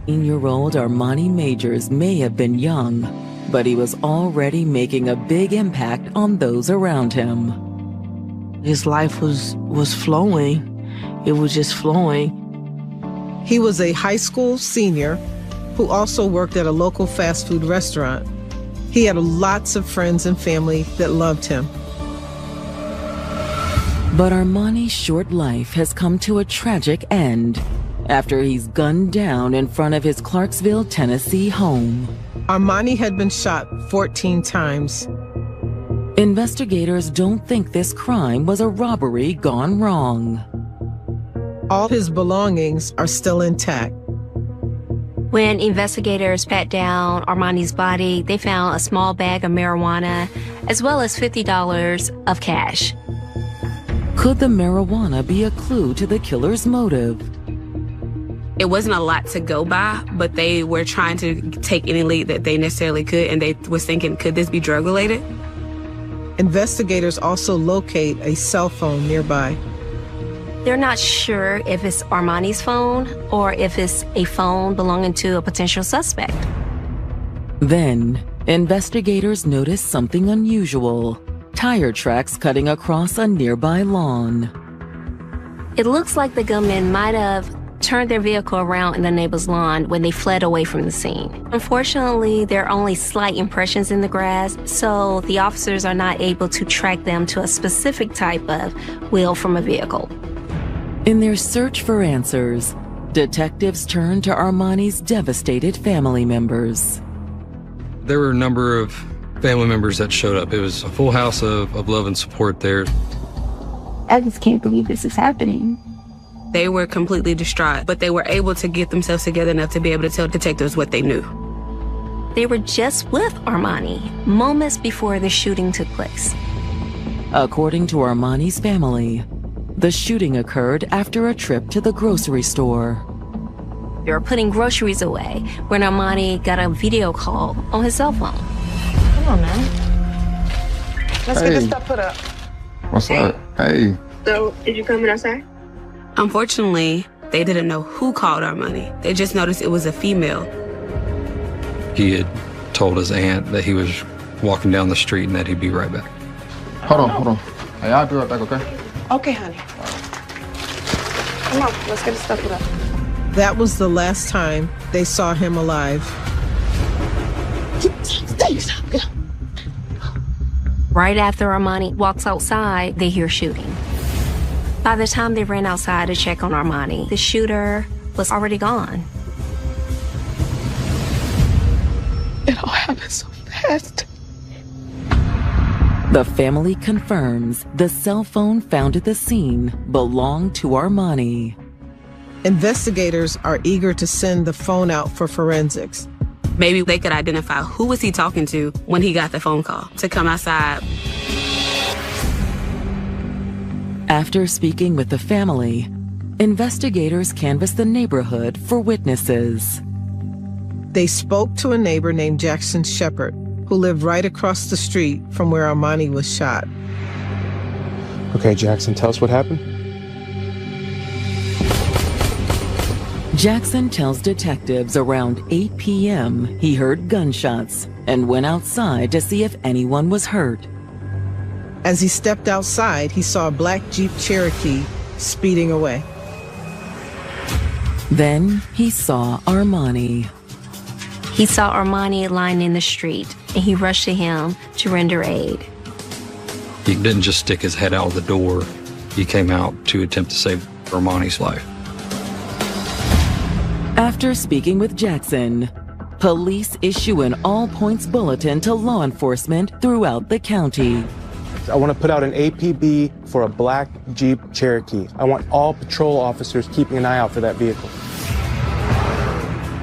18-year-old Armani Majors may have been young, but he was already making a big impact on those around him. His life was flowing. It was just flowing. He was a high school senior who also worked at a local fast food restaurant. He had lots of friends and family that loved him. But Armani's short life has come to a tragic end after he's gunned down in front of his Clarksville, Tennessee home. Armani had been shot 14 times. Investigators don't think this crime was a robbery gone wrong. All his belongings are still intact. When investigators pat down Armani's body, they found a small bag of marijuana as well as $50 of cash. Could the marijuana be a clue to the killer's motive? It wasn't a lot to go by, but they were trying to take any lead that they necessarily could, and they was thinking, could this be drug-related? Investigators also locate a cell phone nearby. They're not sure if it's Armani's phone or if it's a phone belonging to a potential suspect. Then, investigators notice something unusual. Tire tracks cutting across a nearby lawn. It looks like the gunmen might have turned their vehicle around in the neighbor's lawn when they fled away from the scene. Unfortunately, there are only slight impressions in the grass, so the officers are not able to track them to a specific type of wheel from a vehicle. In their search for answers, detectives turn to Armani's devastated family members. There were a number of family members that showed up. It was a full house of love and support there. I just can't believe this is happening. They were completely distraught, but they were able to get themselves together enough to be able to tell detectives what they knew. They were just with Armani moments before the shooting took place. According to Armani's family, the shooting occurred after a trip to the grocery store. They were putting groceries away when Armani got a video call on his cell phone. Come on, man. Let's get this stuff put up. What's up? Hey. So, did you come in outside? Unfortunately, they didn't know who called Armani. They just noticed it was a female. He had told his aunt that he was walking down the street and that he'd be right back. Hold on. Hey, I'll be right back, okay? Okay, honey. Come on, let's get this stuff put up. That was the last time they saw him alive. Right after Armani walks outside, they hear shooting. By the time they ran outside to check on Armani, the shooter was already gone. It all happened so fast. The family confirms the cell phone found at the scene belonged to Armani. Investigators are eager to send the phone out for forensics. Maybe they could identify who was he talking to when he got the phone call to come outside. After speaking with the family, investigators canvassed the neighborhood for witnesses. They spoke to a neighbor named Jackson Shepard, who lived right across the street from where Armani was shot. Okay, Jackson, tell us what happened. Jackson tells detectives around 8 p.m. he heard gunshots and went outside to see if anyone was hurt. As he stepped outside, he saw a black Jeep Cherokee speeding away. Then he saw Armani. He saw Armani lying in the street, and he rushed to him to render aid. He didn't just stick his head out of the door. He came out to attempt to save Armani's life. After speaking with Jackson, police issue an all-points bulletin to law enforcement throughout the county. I want to put out an APB for a black Jeep Cherokee. I want all patrol officers keeping an eye out for that vehicle.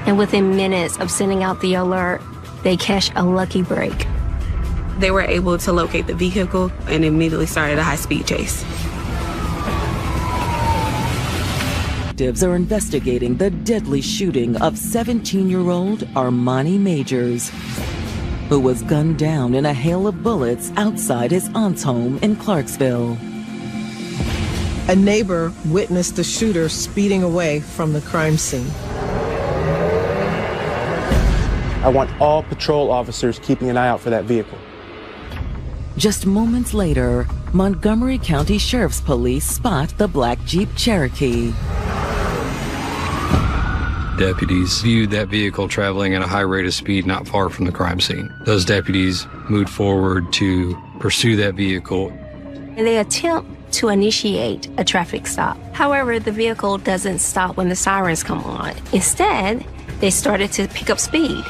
And within minutes of sending out the alert, they catch a lucky break. They were able to locate the vehicle and immediately started a high-speed chase. Detectives are investigating the deadly shooting of 17-year-old Armani Majors, who was gunned down in a hail of bullets outside his aunt's home in Clarksville. A neighbor witnessed the shooter speeding away from the crime scene. I want all patrol officers keeping an eye out for that vehicle. Just moments later, Montgomery County Sheriff's Police spot the black Jeep Cherokee. Deputies viewed that vehicle traveling at a high rate of speed not far from the crime scene. Those deputies moved forward to pursue that vehicle. And they attempt to initiate a traffic stop. However, the vehicle doesn't stop when the sirens come on. Instead, they started to pick up speed.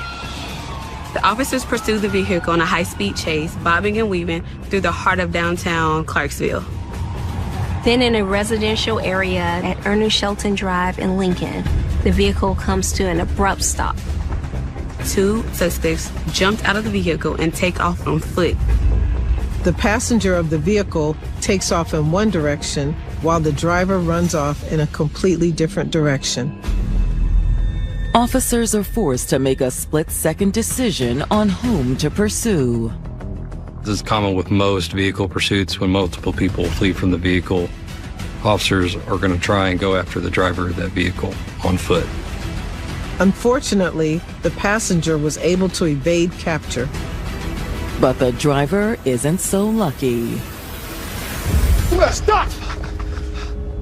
The officers pursued the vehicle in a high-speed chase, bobbing and weaving through the heart of downtown Clarksville. Then in a residential area at Ernest Shelton Drive in Lincoln, the vehicle comes to an abrupt stop. Two suspects jumped out of the vehicle and take off on foot. The passenger of the vehicle takes off in one direction while the driver runs off in a completely different direction. Officers are forced to make a split-second decision on whom to pursue. This is common with most vehicle pursuits. When multiple people flee from the vehicle, officers are going to try and go after the driver of that vehicle on foot. Unfortunately, the passenger was able to evade capture. But the driver isn't so lucky. Stop!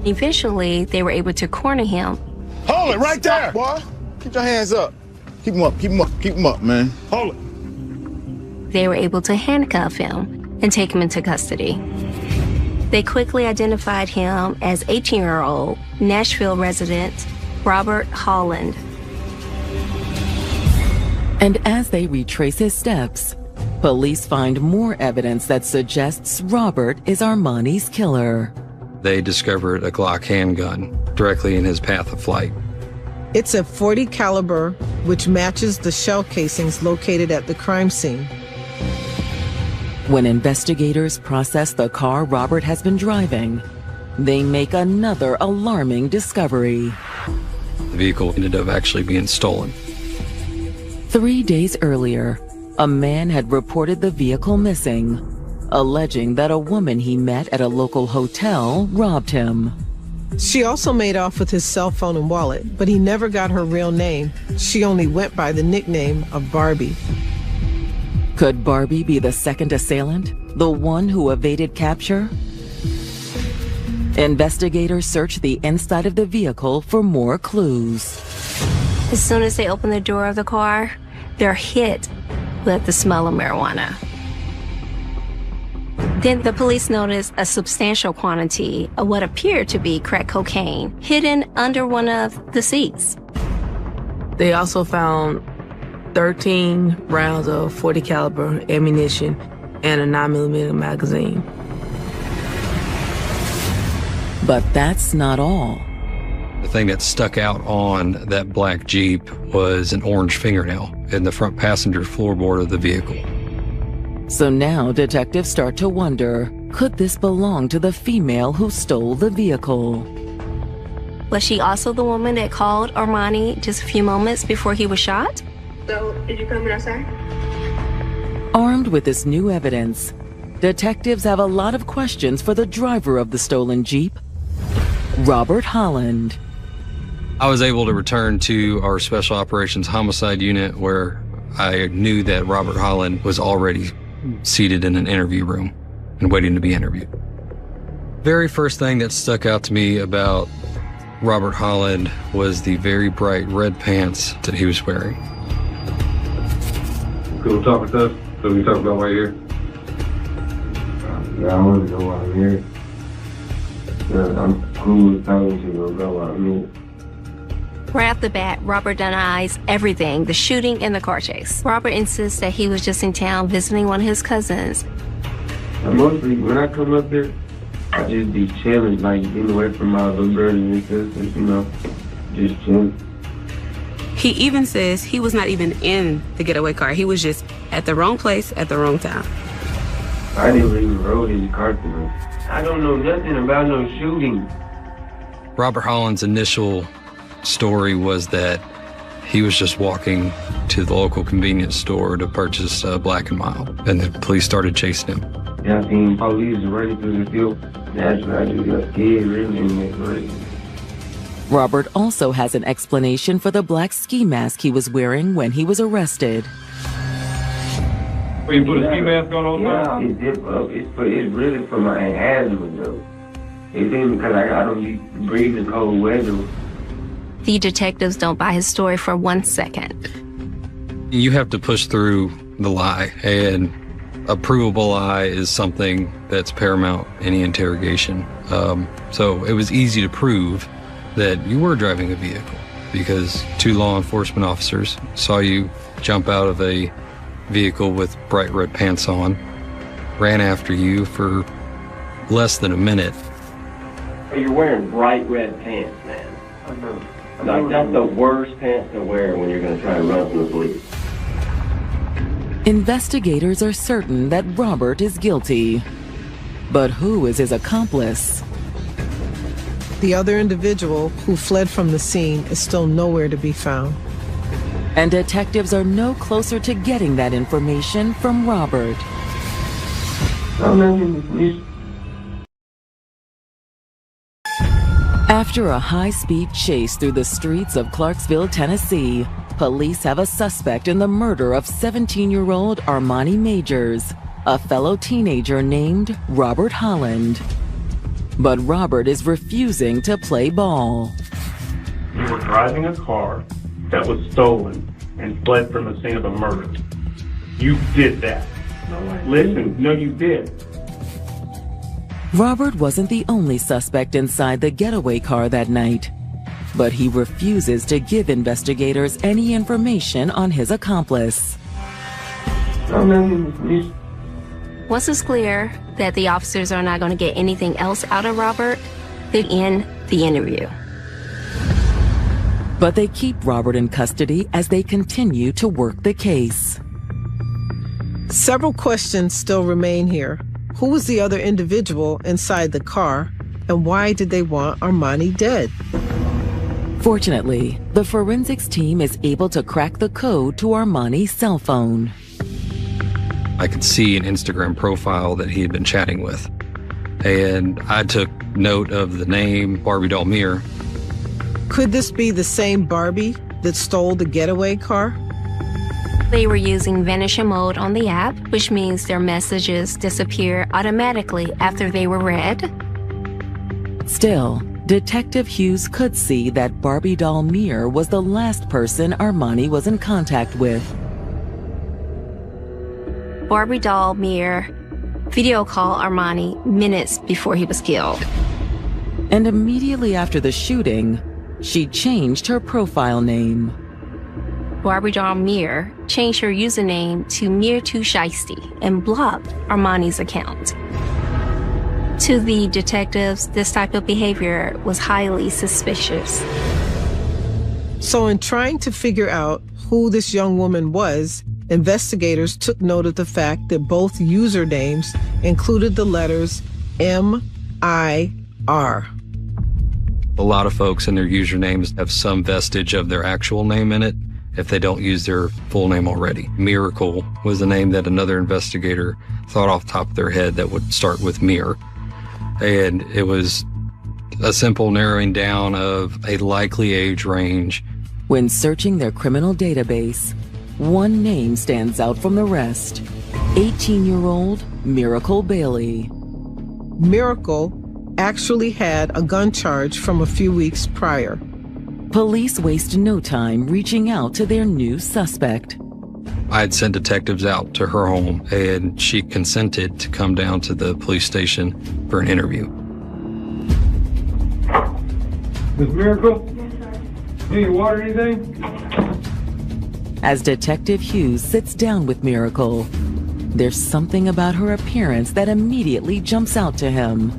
Eventually, they were able to corner him. Hold it right there, boy. Keep your hands up. Keep them up, keep them up, keep them up, man. Hold it. They were able to handcuff him and take him into custody. They quickly identified him as 18-year-old Nashville resident Robert Holland. And as they retrace his steps, police find more evidence that suggests Robert is Armani's killer. They discovered a Glock handgun directly in his path of flight. It's a .40 caliber, which matches the shell casings located at the crime scene. When investigators process the car Robert has been driving, they make another alarming discovery. The vehicle ended up actually being stolen. 3 days earlier, a man had reported the vehicle missing, alleging that a woman he met at a local hotel robbed him. She also made off with his cell phone and wallet, but he never got her real name. She only went by the nickname of Barbie. Could Barbie be the second assailant, the one who evaded capture? Investigators search the inside of the vehicle for more clues. As soon as they open the door of the car, they're hit with the smell of marijuana. Then the police noticed a substantial quantity of what appeared to be crack cocaine hidden under one of the seats. They also found 13 rounds of .40 caliber ammunition and a 9mm magazine. But that's not all. The thing that stuck out on that black Jeep was an orange fingernail in the front passenger floorboard of the vehicle. So now detectives start to wonder, could this belong to the female who stole the vehicle? Was she also the woman that called Armani just a few moments before he was shot? So, did you come outside? Armed with this new evidence, detectives have a lot of questions for the driver of the stolen Jeep, Robert Holland. I was able to return to our Special Operations Homicide Unit where I knew that Robert Holland was already seated in an interview room and waiting to be interviewed. Very first thing that stuck out to me about Robert Holland was the very bright red pants that he was wearing. Cool talk with us? So we talk about why you're here? Yeah, I want to know why I'm here. Yeah, I'm cool with talking to you about why I'm here. Right off the bat, Robert denies everything, the shooting and the car chase. Robert insists that he was just in town visiting one of his cousins. Mostly, when I come up here, I just be chilling, like getting away from my little brothers and sisters, you know, just chilling. He even says he was not even in the getaway car. He was just at the wrong place at the wrong time. I didn't even roll his car to me. I don't know nothing about no shooting. Robert Holland's initial story was that he was just walking to the local convenience store to purchase Black & Mild, and the police started chasing him. Yeah, I seen police running through the field. That's when I just got scared, really, and went crazy. Robert also has an explanation for the black ski mask he was wearing when he was arrested. You put a ski mask on all the time? It's really for my asthma, though. It's even because I don't be breathing cold weather. The detectives don't buy his story for 1 second. You have to push through the lie, and a provable lie is something that's paramount in any interrogation. So it was easy to prove that you were driving a vehicle because 2 law enforcement officers saw you jump out of a vehicle with bright red pants on, ran after you for less than a minute. You're wearing bright red pants, man. I know. Like, that's the worst pants to wear when you're going to try to run from the police. Investigators are certain that Robert is guilty. But who is his accomplice? The other individual who fled from the scene is still nowhere to be found. And detectives are no closer to getting that information from Robert. After a high-speed chase through the streets of Clarksville, Tennessee, police have a suspect in the murder of 17-year-old Armani Majors, a fellow teenager named Robert Holland. But Robert is refusing to play ball. You were driving a car that was stolen and fled from the scene of a murder. You did that. Listen, no, you did. Robert wasn't the only suspect inside the getaway car that night, but he refuses to give investigators any information on his accomplice. Once it's clear that the officers are not going to get anything else out of Robert, they end the interview. But they keep Robert in custody as they continue to work the case. Several questions still remain here. Who was the other individual inside the car, and why did they want Armani dead? Fortunately, the forensics team is able to crack the code to Armani's cell phone. I could see an Instagram profile that he had been chatting with, and I took note of the name Barbie Doll Mirror. Could this be the same Barbie that stole the getaway car? They were using vanishing mode on the app, which means their messages disappear automatically after they were read. Still, Detective Hughes could see that Barbie Doll Mirror was the last person Armani was in contact with. Barbie Doll Mirror video call Armani minutes before he was killed. And immediately after the shooting, she changed her profile name. Barbie Doll Mirror changed her username to Mir2Shiesty and blocked Armani's account. To the detectives, this type of behavior was highly suspicious. So in trying to figure out who this young woman was, investigators took note of the fact that both usernames included the letters M-I-R. A lot of folks in their usernames have some vestige of their actual name in it if they don't use their full name already. Miracle was the name that another investigator thought off the top of their head that would start with Mir. And it was a simple narrowing down of a likely age range. When searching their criminal database, one name stands out from the rest. 18-year-old Miracle Bailey. Miracle actually had a gun charge from a few weeks prior. Police waste no time reaching out to their new suspect. I had sent detectives out to her home, and she consented to come down to the police station for an interview. Miss Miracle? Need you water or anything? As Detective Hughes sits down with Miracle, there's something about her appearance that immediately jumps out to him.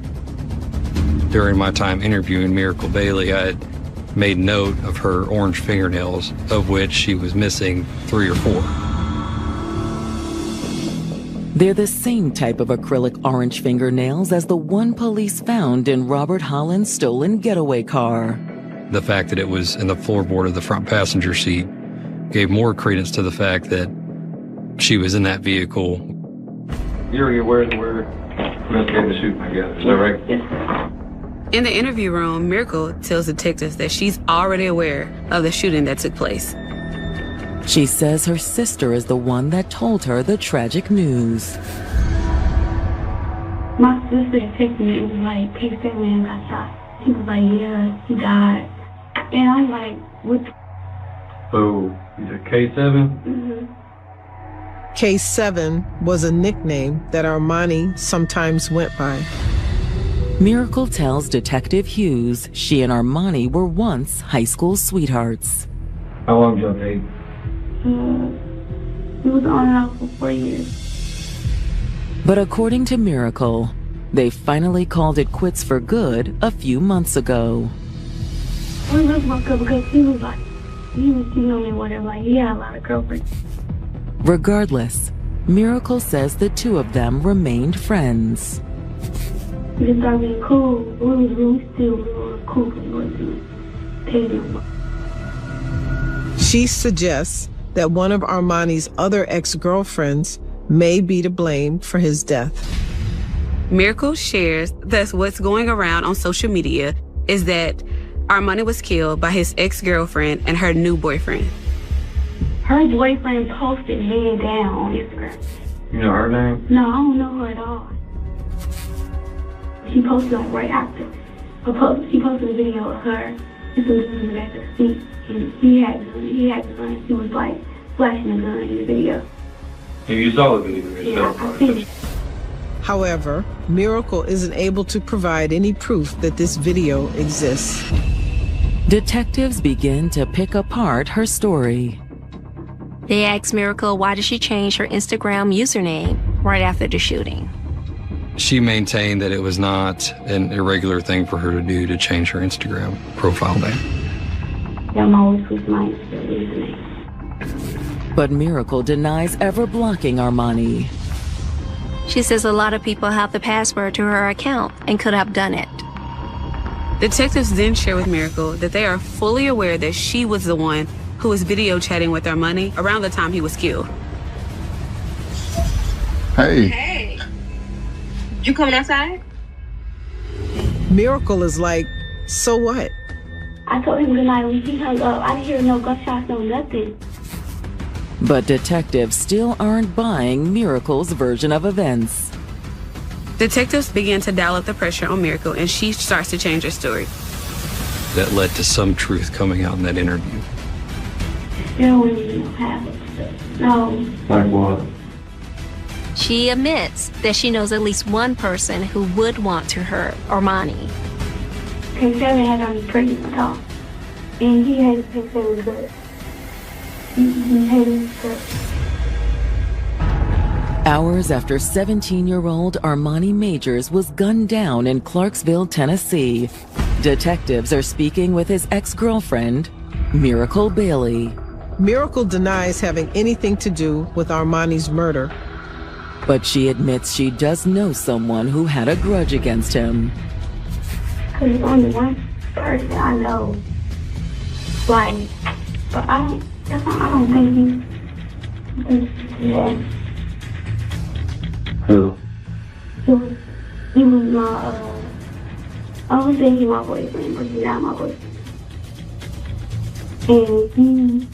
During my time interviewing Miracle Bailey, I had made note of her orange fingernails, of which she was missing 3 or 4. They're the same type of acrylic orange fingernails as the one police found in Robert Holland's stolen getaway car. The fact that it was in the floorboard of the front passenger seat gave more credence to the fact that she was in that vehicle. You're aware of where investigating the shooting, I guess. Is that right? Yes, sir. In the interview room, Miracle tells detectives that she's already aware of the shooting that took place. She says her sister is the one that told her the tragic news. My sister texted me and was like, K7 got shot. He was like, yeah, he died. And I'm like, what the? So, he's a K7? Mm-hmm. K7 was a nickname that Armani sometimes went by. Miracle tells Detective Hughes she and Armani were once high school sweethearts. How long did y'all date? He was on and off for 4 years. But according to Miracle, they finally called it quits for good a few months ago. We just broke up because he was cheating on me, whatever. Like, he had a lot of girlfriends. Regardless, Miracle says the two of them remained friends. We just started being cool. We were cool because we wasn't dating. She suggests that one of Armani's other ex-girlfriends may be to blame for his death. Miracle shares that what's going around on social media is that Armani was killed by his ex-girlfriend and her new boyfriend. Her boyfriend posted me down on Instagram. You know her name? No, I don't know her at all. She posted like right after. She posted a video of her and some dudes in the back of the seat. And he had the gun. She was like flashing the gun in the video. And you saw the video yourself? Yeah, I seen it. However, Miracle isn't able to provide any proof that this video exists. Detectives begin to pick apart her story. They asked Miracle why did she change her Instagram username right after the shooting. She maintained that it was not an irregular thing for her to do to change her Instagram profile name. I'm always with my username. But Miracle denies ever blocking Armani. She says a lot of people have the password to her account and could have done it. Detectives then share with Miracle that they are fully aware that she was the one who was video chatting with Armani around the time he was killed. Hey. Hey. You coming outside? Miracle is like, so what? I told him good night when he hung up. I didn't hear no gunshots, no nothing. But detectives still aren't buying Miracle's version of events. Detectives begin to dial up the pressure on Miracle, and she starts to change her story. That led to some truth coming out in that interview. Still wouldn't have it. No. Like what? She admits that she knows at least one person who would want to hurt Armani. K7 had on his pregnant at all. And he hated K7's gut. He hated his gut. Hours after 17-year-old Armani Majors was gunned down in Clarksville, Tennessee, detectives are speaking with his ex-girlfriend, Miracle Bailey. Miracle denies having anything to do with Armani's murder. But she admits she does know someone who had a grudge against him. Because he's only one person I know. Like, but I don't think he's... Who? He was my, I was thinking my boyfriend, but he's not my boyfriend. And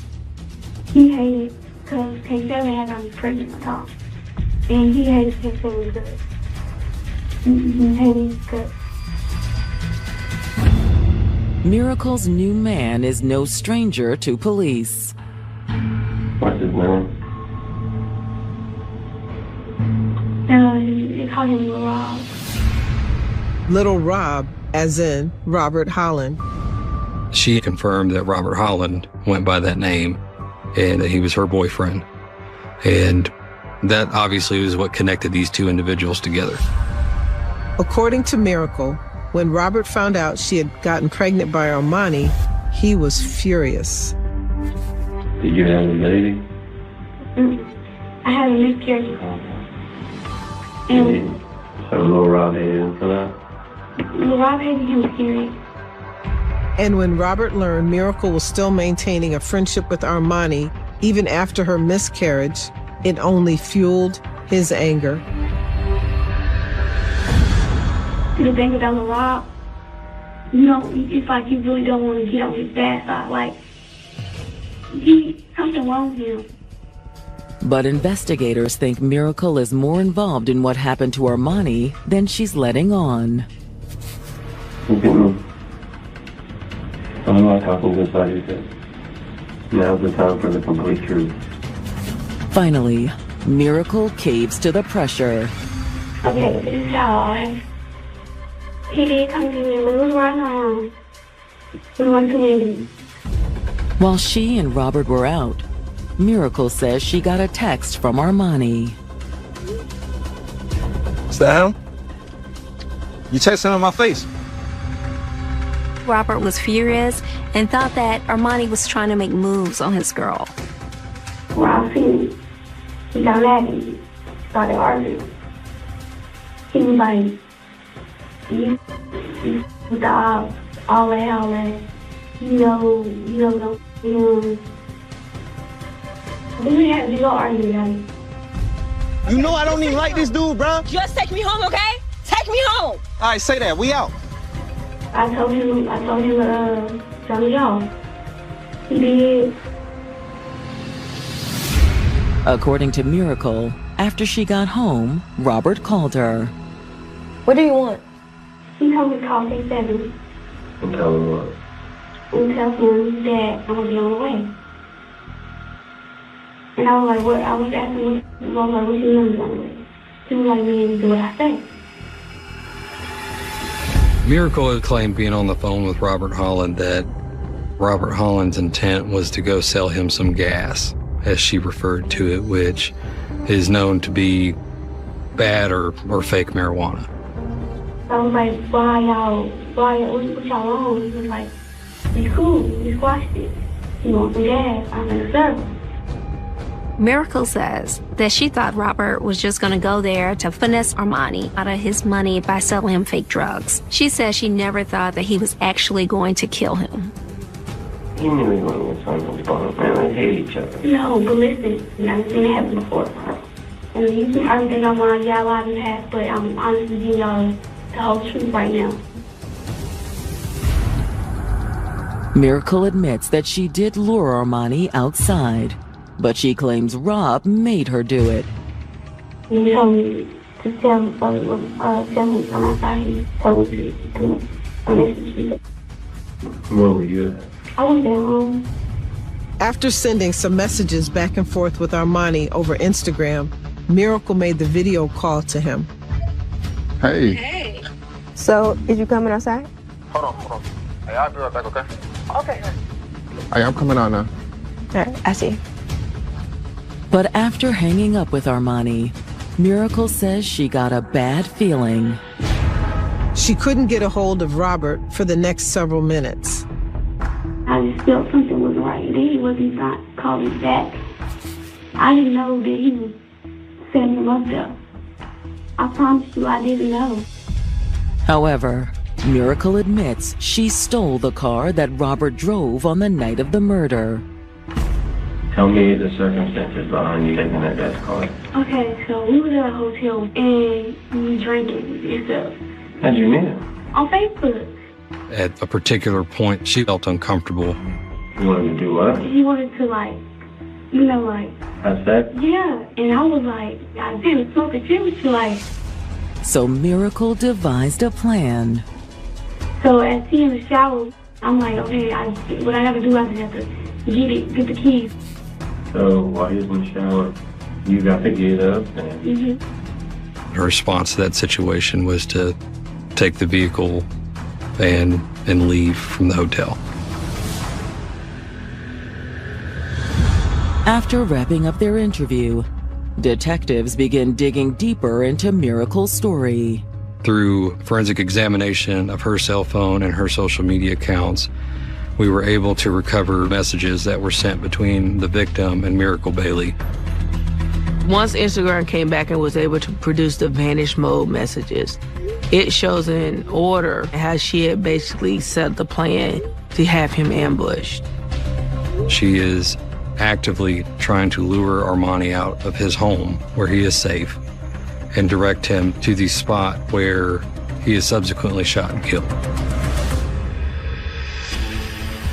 he hated, because K7 had on his pregnant at all. And he hated K7's gut. He hated his gut. Miracle's new man is no stranger to police. What's his name? They call him Rob. Little Rob, as in Robert Holland. She confirmed that Robert Holland went by that name and that he was her boyfriend. And that obviously was what connected these two individuals together. According to Miracle, when Robert found out she had gotten pregnant by Armani, he was furious. Did you have a baby? I had a miscarriage. And So Lil Rob hated him for that? Rob hated him period. And when Robert learned Miracle was still maintaining a friendship with Armani, even after her miscarriage, it only fueled his anger. The thing about Rob, you know, it's like you really don't want to get on his bad side. Like, something wrong with him. But investigators think Miracle is more involved in what happened to Armani than she's letting on. I'm not talking inside your head. Now's the time for the complete truth. Finally, Miracle caves to the pressure. Okay, this is how he did come to me. We was riding around. We went to Wendy's. While she and Robert were out, Miracle says she got a text from Armani. Is that him? You texted him in my face. Robert was furious and thought that Armani was trying to make moves on his girl. Well, I seen him. He got mad at me. Started arguing. He was like, you dog, all that. You know, don't him. We had a big argument. You know I don't even like this dude, bro. Just take me home, okay? Take me home. All right, say that. We out. I told him tell me off. He did. According to Miracle, after she got home, Robert called her. What do you want? He told me to call K7. And tell him what? And tell him that I'm gonna be on the way. And I was like, what? I was asking him, what you mean on the way? He was like, man, do what I say. Miracle had claimed being on the phone with Robert Holland that Robert Holland's intent was to go sell him some gas, as she referred to it, which is known to be bad or fake marijuana. I was like, what y'all on? He was like, it's cool, we squashed it. You want some gas? I'm gonna serve him. Miracle says that she thought Robert was just going to go there to finesse Armani out of his money by selling him fake drugs. She says she never thought that he was actually going to kill him. He knew he wasn't with something fun, man. They hate each other. No, but listen, I've seen it happen before. And you can probably think I'm lying, y'all lied in the past, but I'm honestly giving y'all the whole truth right now. Miracle admits that she did lure Armani outside, but she claims Rob made her do it. He told me to tell him I'm outside. He told me to Where were you? I was at home. After sending some messages back and forth with Armani over Instagram, Miracle made the video call to him. Hey. Hey. So, is you coming outside? Hold on. Hey, I'll be right back, okay? Okay. Hey, I'm coming out now. All right, I see. But after hanging up with Armani, Miracle says she got a bad feeling. She couldn't get a hold of Robert for the next several minutes. I just felt something was right. Then he wasn't calling back. I didn't know that he was setting him up there. I promise you I didn't know. However, Miracle admits she stole the car that Robert drove on the night of the murder. Tell me the circumstances behind you taking that guy's car. Okay, so we was at a hotel and we drinking and stuff. How'd you meet him? On Facebook. At a particular point, she felt uncomfortable. You wanted to do what? He wanted to Have sex? yeah. And I was like, I didn't smoke a chip with you, So Miracle devised a plan. So as he in the shower, I'm like, okay, what I gotta do, I just have to get the keys. So while he was in the shower, you got to get up and... Her response to that situation was to take the vehicle and leave from the hotel. After wrapping up their interview, detectives begin digging deeper into Miracle's story. Through forensic examination of her cell phone and her social media accounts, we were able to recover messages that were sent between the victim and Miracle Bailey. Once Instagram came back and was able to produce the vanish mode messages, it shows in order how she had basically set the plan to have him ambushed. She is actively trying to lure Armani out of his home where he is safe and direct him to the spot where he is subsequently shot and killed.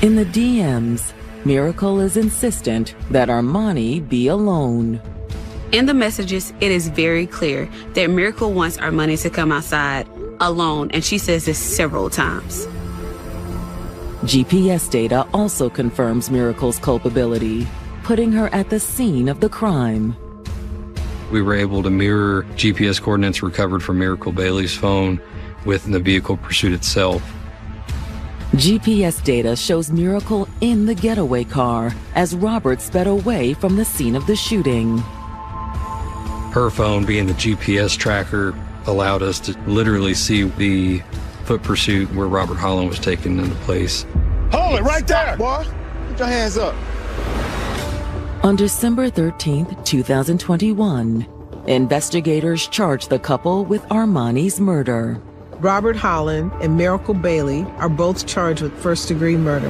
In the DMs, Miracle is insistent that Armani be alone. In the messages, it is very clear that Miracle wants Armani to come outside alone, and she says this several times. GPS data also confirms Miracle's culpability, putting her at the scene of the crime. We were able to mirror GPS coordinates recovered from Miracle Bailey's phone with the vehicle pursuit itself. GPS data shows Miracle in the getaway car as Robert sped away from the scene of the shooting. Her phone, being the GPS tracker, allowed us to literally see the foot pursuit where Robert Holland was taken into place. Hold it right there, boy. Put your hands up. On December 13th, 2021, investigators charged the couple with Armani's murder. Robert Holland and Miracle Bailey are both charged with first-degree murder.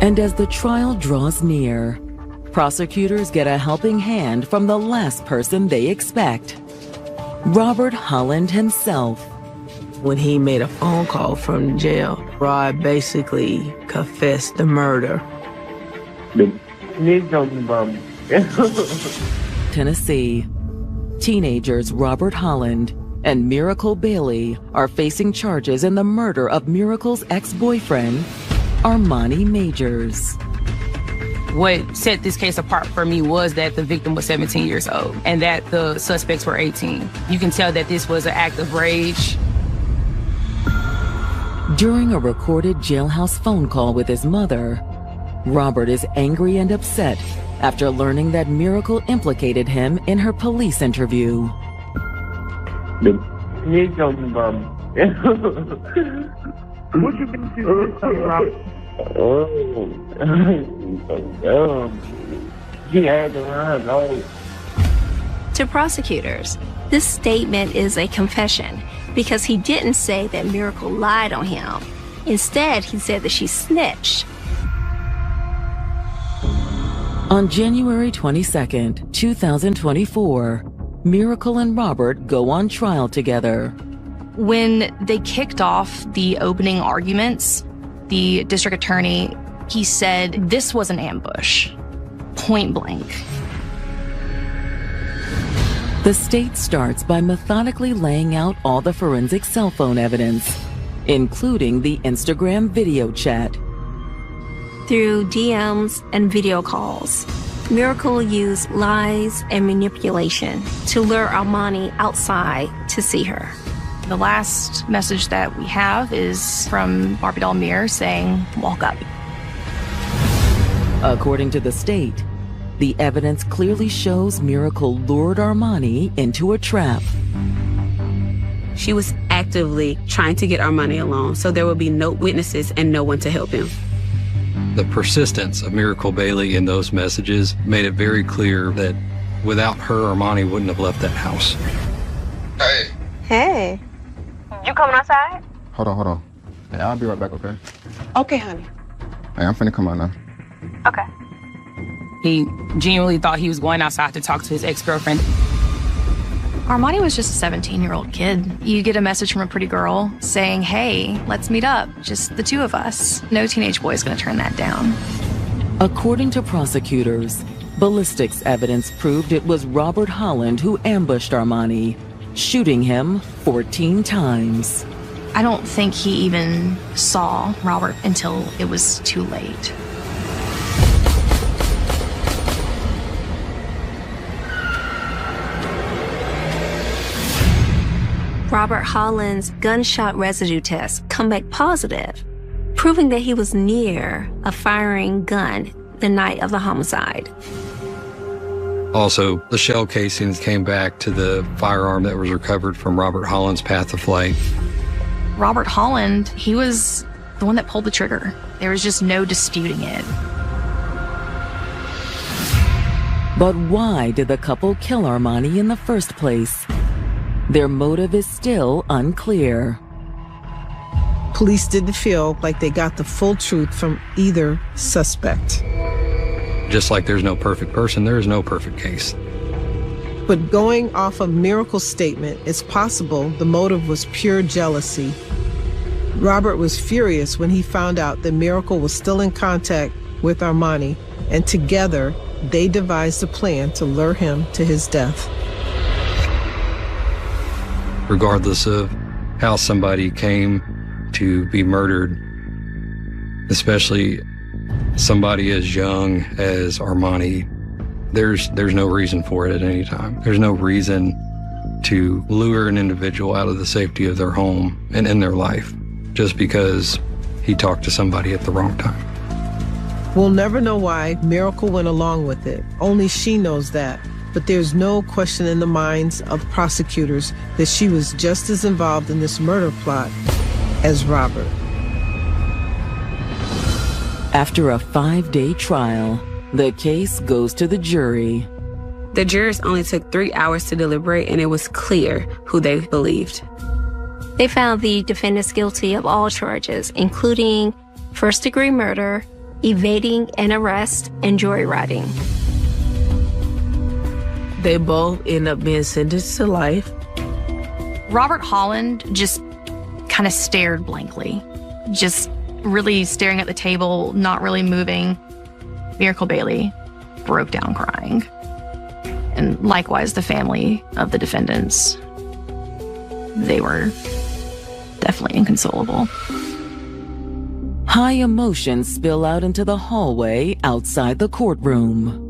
And as the trial draws near, prosecutors get a helping hand from the last person they expect, Robert Holland himself. When he made a phone call from jail, Rod basically confessed the murder. Tennessee. Teenagers Robert Holland and Miracle Bailey are facing charges in the murder of Miracle's ex-boyfriend, Armani Majors. What set this case apart for me was that the victim was 17 years old and that the suspects were 18. You can tell that this was an act of rage. During a recorded jailhouse phone call with his mother, Robert is angry and upset after learning that Miracle implicated him in her police interview. What you think you did, Robert? To prosecutors, this statement is a confession because he didn't say that Miracle lied on him. Instead, he said that she snitched. On January 22nd, 2024, Miracle and Robert go on trial together. When they kicked off the opening arguments, the district attorney, he said this was an ambush, point blank. The state starts by methodically laying out all the forensic cell phone evidence, including the Instagram video chat. Through DMs and video calls, Miracle used lies and manipulation to lure Armani outside to see her. The last message that we have is from Barbie Doll Mir saying, "Walk up." According to the state, the evidence clearly shows Miracle lured Armani into a trap. She was actively trying to get Armani alone so there would be no witnesses and no one to help him. The persistence of Miracle Bailey in those messages made it very clear that without her, Armani wouldn't have left that house. Hey. Hey. You coming outside? Hold on. Hey, I'll be right back, okay? Okay, honey. Hey, I'm finna come out now. Okay. He genuinely thought he was going outside to talk to his ex-girlfriend. Armani was just a 17-year-old kid. You get a message from a pretty girl saying, "Hey, let's meet up, just the two of us." No teenage boy is going to turn that down. According to prosecutors, ballistics evidence proved it was Robert Holland who ambushed Armani, shooting him 14 times. I don't think he even saw Robert until it was too late. Robert Holland's gunshot residue tests come back positive, proving that he was near a firing gun the night of the homicide. Also, the shell casings came back to the firearm that was recovered from Robert Holland's path of flight. Robert Holland, he was the one that pulled the trigger. There was just no disputing it. But why did the couple kill Armani in the first place? Their motive is still unclear. Police didn't feel like they got the full truth from either suspect. Just like there's no perfect person, there is no perfect case. But going off of Miracle's statement, it's possible the motive was pure jealousy. Robert was furious when he found out that Miracle was still in contact with Armani, and together they devised a plan to lure him to his death. Regardless of how somebody came to be murdered, especially somebody as young as Armani, there's no reason for it at any time. There's no reason to lure an individual out of the safety of their home and in their life just because he talked to somebody at the wrong time. We'll never know why Miracle went along with it. Only she knows that. But there's no question in the minds of prosecutors that she was just as involved in this murder plot as Robert. After a 5-day trial, the case goes to the jury. The jurors only took 3 hours to deliberate, and it was clear who they believed. They found the defendants guilty of all charges, including first-degree murder, evading an arrest, and joyriding. They both end up being sentenced to life. Robert Holland just kind of stared blankly, just really staring at the table, not really moving. Miracle Bailey broke down crying. And likewise, the family of the defendants, they were definitely inconsolable. High emotions spill out into the hallway outside the courtroom.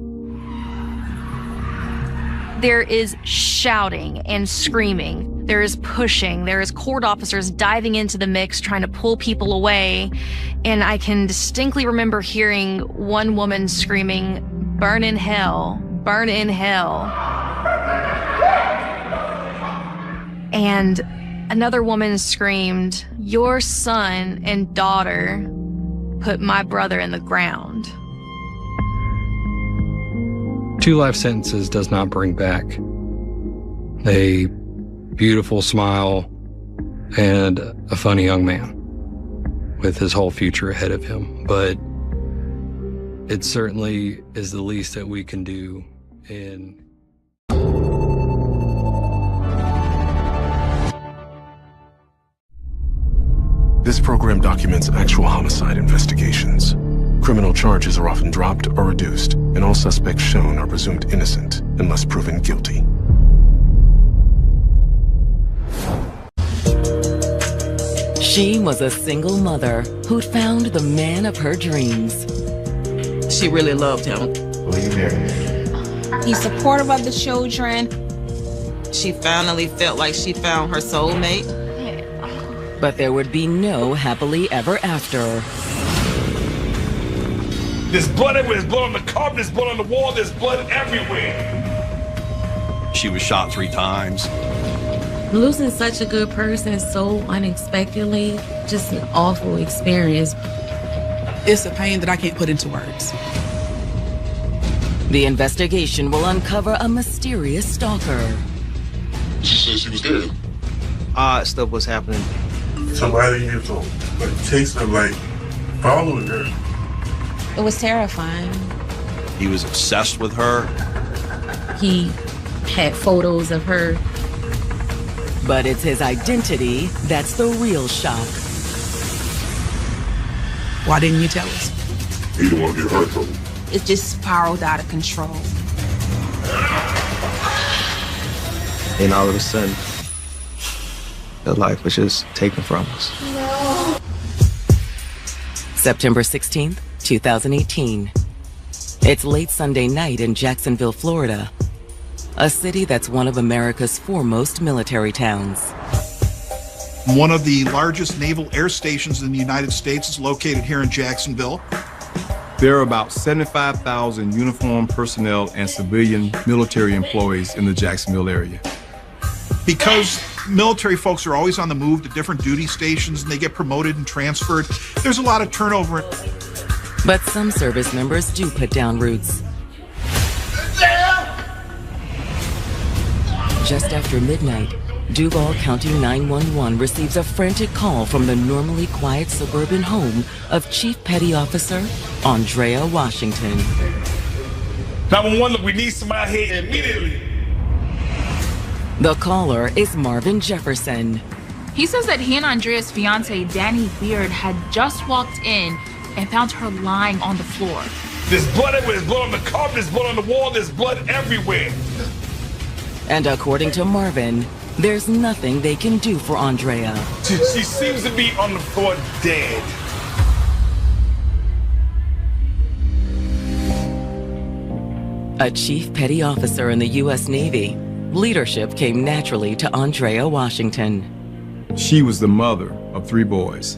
There is shouting and screaming. There is pushing. There is court officers diving into the mix, trying to pull people away. And I can distinctly remember hearing one woman screaming, "Burn in hell, burn in hell." And another woman screamed, "Your son and daughter put my brother in the ground." 2 life sentences does not bring back a beautiful smile and a funny young man with his whole future ahead of him. But it certainly is the least that we can do in This program documents actual homicide investigations. Criminal charges are often dropped or reduced, and all suspects shown are presumed innocent unless proven guilty. She was a single mother who'd found the man of her dreams. She really loved him. He's supportive of the children. She finally felt like she found her soulmate. But there would be no happily ever after. There's blood everywhere. There's blood on the carpet. There's blood on the wall. There's blood everywhere. She was shot 3 times. Losing such a good person so unexpectedly, just an awful experience. It's a pain that I can't put into words. The investigation will uncover a mysterious stalker. She said she was dead. Odd stuff was happening. Somebody years old, like chasing her, like following her. It was terrifying. He was obsessed with her. He had photos of her. But it's his identity that's the real shock. Why didn't you tell us? He didn't want to get hurt from it. It just spiraled out of control. And all of a sudden, The life was just taken from us. September 16th, 2018. It's late Sunday night in Jacksonville, Florida, a city that's one of America's foremost military towns. One of the largest naval air stations in the United States is located here in Jacksonville. There are about 75,000 uniformed personnel and civilian military employees in the Jacksonville area. Because military folks are always on the move to different duty stations and they get promoted and transferred, there's a lot of turnover. But some service members do put down roots. Just after midnight, Duval County 911 receives a frantic call from the normally quiet suburban home of Chief Petty Officer Andrea Washington. 911, look, we need somebody here immediately. The caller is Marvin Jefferson. He says that he and Andrea's fiance, Danny Beard, had just walked in and found her lying on the floor. There's blood everywhere. There's blood on the carpet. There's blood on the wall. There's blood everywhere. And according to Marvin, there's nothing they can do for Andrea. She seems to be on the floor dead. A chief petty officer in the U.S. Navy, leadership came naturally to Andrea Washington. She was the mother of 3 boys.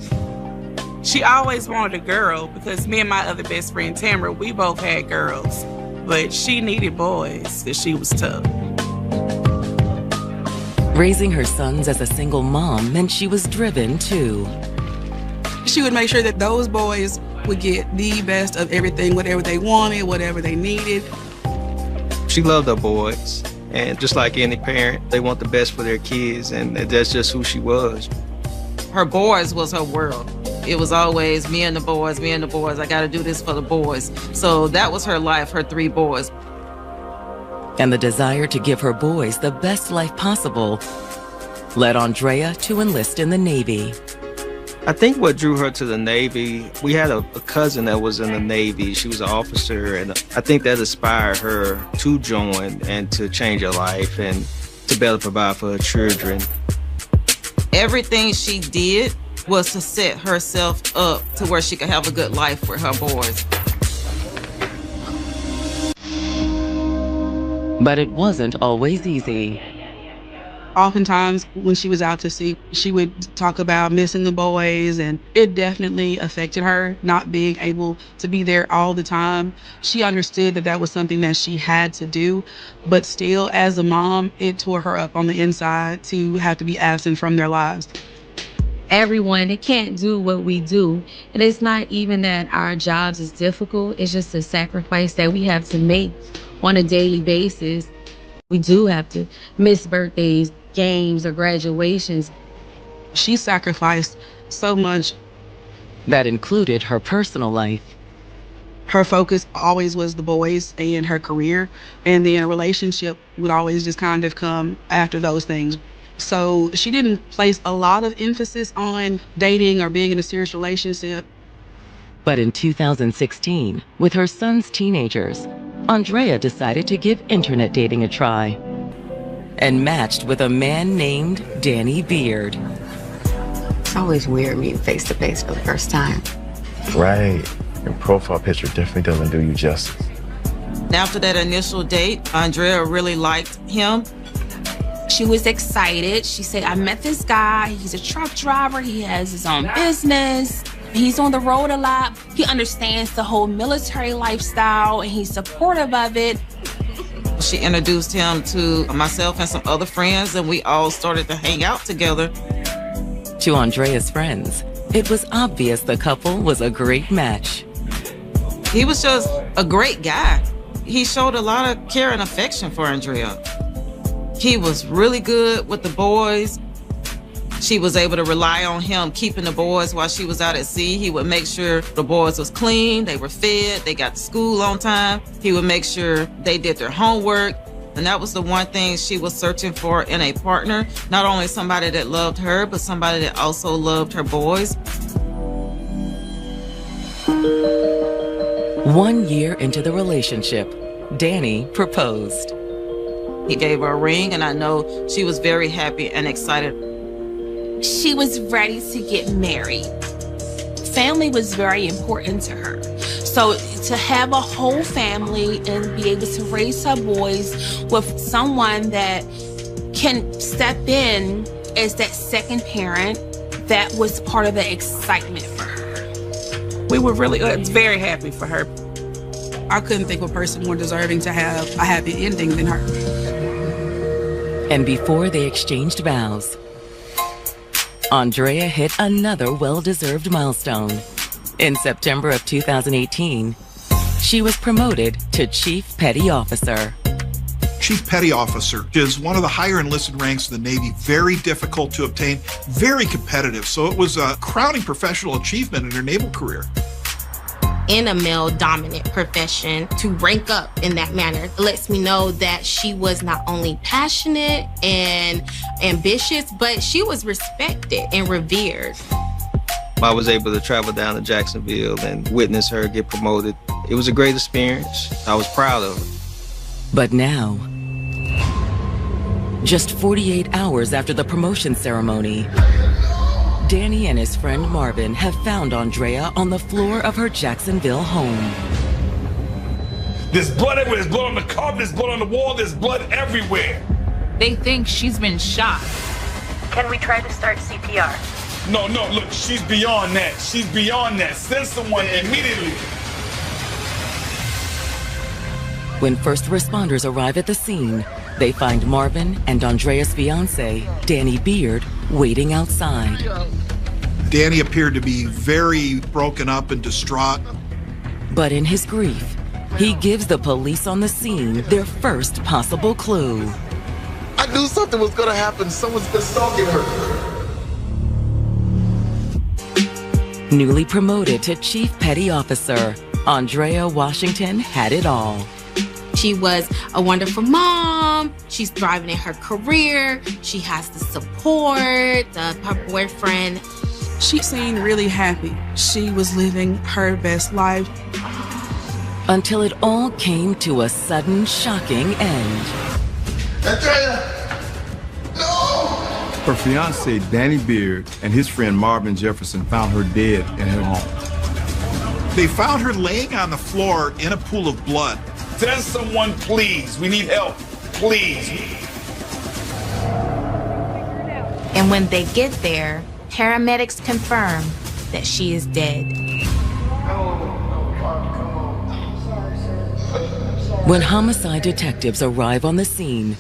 She always wanted a girl because me and my other best friend, Tamara, we both had girls. But she needed boys because she was tough. Raising her sons as a single mom meant she was driven, too. She would make sure that those boys would get the best of everything, whatever they wanted, whatever they needed. She loved her boys. And just like any parent, they want the best for their kids, and that's just who she was. Her boys was her world. It was always me and the boys, me and the boys. I gotta do this for the boys. So that was her life, her 3 boys. And the desire to give her boys the best life possible led Andrea to enlist in the Navy. I think what drew her to the Navy, we had a cousin that was in the Navy. She was an officer, and I think that inspired her to join and to change her life and to better provide for her children. Everything she did was to set herself up to where she could have a good life with her boys. But it wasn't always easy. Oftentimes, when she was out to sea, she would talk about missing the boys, and it definitely affected her, not being able to be there all the time. She understood that that was something that she had to do, but still, as a mom, it tore her up on the inside to have to be absent from their lives. Everyone, they can't do what we do. And it's not even that our jobs is difficult. It's just a sacrifice that we have to make on a daily basis. We do have to miss birthdays, games, or graduations. She sacrificed so much. That included her personal life. Her focus always was the boys and her career, and then a relationship would always just kind of come after those things. So she didn't place a lot of emphasis on dating or being in a serious relationship. But in 2016, with her son's teenagers, Andrea decided to give internet dating a try and matched with a man named Danny Beard. It's always weird meeting face to face for the first time. Right. Your profile picture definitely doesn't do you justice. After that initial date, Andrea really liked him. She was excited. She said, I met this guy. He's a truck driver. He has his own business. He's on the road a lot. He understands the whole military lifestyle, and he's supportive of it. She introduced him to myself and some other friends, and we all started to hang out together. To Andrea's friends, it was obvious the couple was a great match. He was just a great guy. He showed a lot of care and affection for Andrea. He was really good with the boys. She was able to rely on him keeping the boys while she was out at sea. He would make sure the boys was clean, they were fed, they got to school on time. He would make sure they did their homework. And that was the one thing she was searching for in a partner. Not only somebody that loved her, but somebody that also loved her boys. 1 year into the relationship, Danny proposed. He gave her a ring, and I know she was very happy and excited. She was ready to get married. Family was very important to her. So to have a whole family and be able to raise her boys with someone that can step in as that second parent, that was part of the excitement for her. We were really very happy for her. I couldn't think of a person more deserving to have a happy ending than her. And before they exchanged vows, Andrea hit another well-deserved milestone. In September of 2018, she was promoted to Chief Petty Officer. Chief Petty Officer is one of the higher enlisted ranks in the Navy, very difficult to obtain, very competitive. So it was a crowning professional achievement in her naval career. In a male-dominant profession, to rank up in that manner lets me know that she was not only passionate and ambitious, but she was respected and revered. I was able to travel down to Jacksonville and witness her get promoted. It was a great experience. I was proud of her. But now, just 48 hours after the promotion ceremony, Danny and his friend Marvin have found Andrea on the floor of her Jacksonville home. There's blood everywhere. There's blood on the carpet. There's blood on the wall. There's blood everywhere. They think she's been shot. Can we try to start CPR? No, look, she's beyond that. She's beyond that. Send someone immediately. When first responders arrive at the scene, they find Marvin and Andrea's fiance, Danny Beard, waiting outside. Danny appeared to be very broken up and distraught. But in his grief, he gives the police on the scene their first possible clue. I knew something was gonna happen. Someone's been stalking her. Newly promoted to Chief Petty Officer, Andrea Washington had it all. She was a wonderful mom. She's thriving in her career. She has the support of her boyfriend. She seemed really happy. She was living her best life. Until it all came to a sudden, shocking end. Andrea! Her fiance, Danny Beard, and his friend Marvin Jefferson found her dead in her home. They found her laying on the floor in a pool of blood. Send someone, please. We need help. Please. And when they get there, paramedics confirm that she is dead. When homicide detectives arrive on the scene,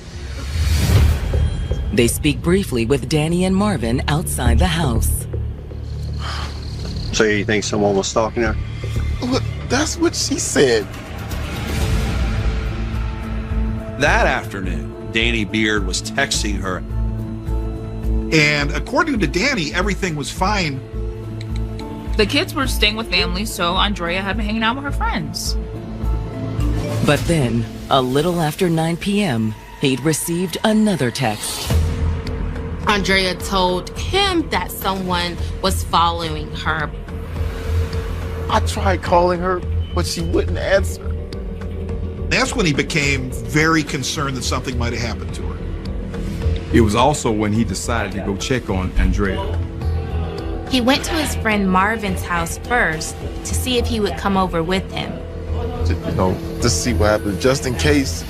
they speak briefly with Danny and Marvin outside the house. So you think someone was stalking her? Look, that's what she said. That afternoon, Danny Beard was texting her. And according to Danny, everything was fine. The kids were staying with family, so Andrea had been hanging out with her friends. But then, a little after 9 p.m., he'd received another text. Andrea told him that someone was following her. I tried calling her, but she wouldn't answer. That's when he became very concerned that something might have happened to her. It was also when he decided to go check on Andrea. He went to his friend Marvin's house first to see if he would come over with him. To see what happened, just in case.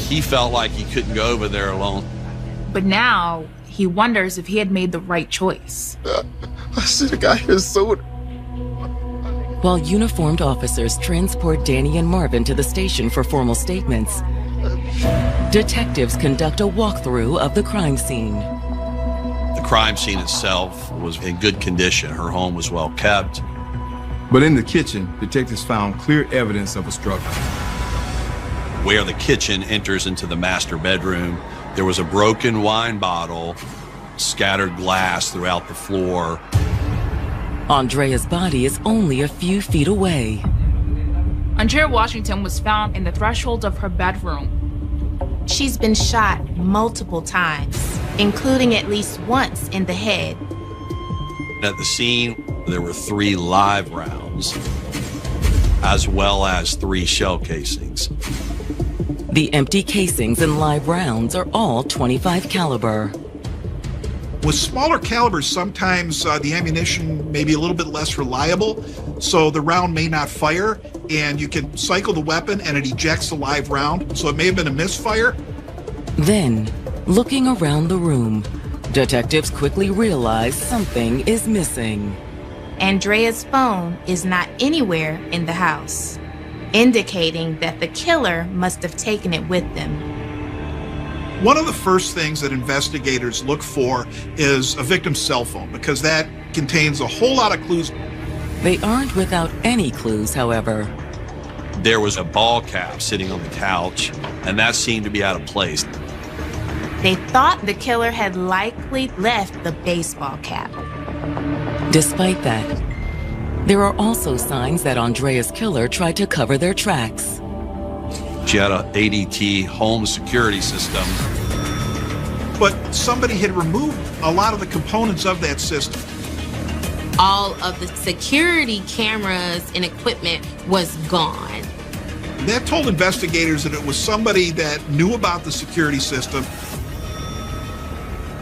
He felt like he couldn't go over there alone. But now, he wonders if he had made the right choice. I should have got here sooner. While uniformed officers transport Danny and Marvin to the station for formal statements, detectives conduct a walkthrough of the crime scene. The crime scene itself was in good condition. Her home was well kept. But in the kitchen, detectives found clear evidence of a struggle. Where the kitchen enters into the master bedroom, there was a broken wine bottle, scattered glass throughout the floor. Andrea's body is only a few feet away. Andrea Washington was found in the threshold of her bedroom. She's been shot multiple times, including at least once in the head. At the scene, there were 3 live rounds, as well as 3 shell casings. The empty casings and live rounds are all .25 caliber. With smaller calibers, sometimes the ammunition may be a little bit less reliable, so the round may not fire, and you can cycle the weapon and it ejects a live round, so it may have been a misfire. Then, looking around the room, detectives quickly realize something is missing. Andrea's phone is not anywhere in the house, indicating that the killer must have taken it with them. One of the first things that investigators look for is a victim's cell phone, because that contains a whole lot of clues. They aren't without any clues, however. There was a ball cap sitting on the couch, and that seemed to be out of place. They thought the killer had likely left the baseball cap. Despite that, there are also signs that Andrea's killer tried to cover their tracks. She had an ADT home security system. But somebody had removed a lot of the components of that system. All of the security cameras and equipment was gone. That told investigators that it was somebody that knew about the security system.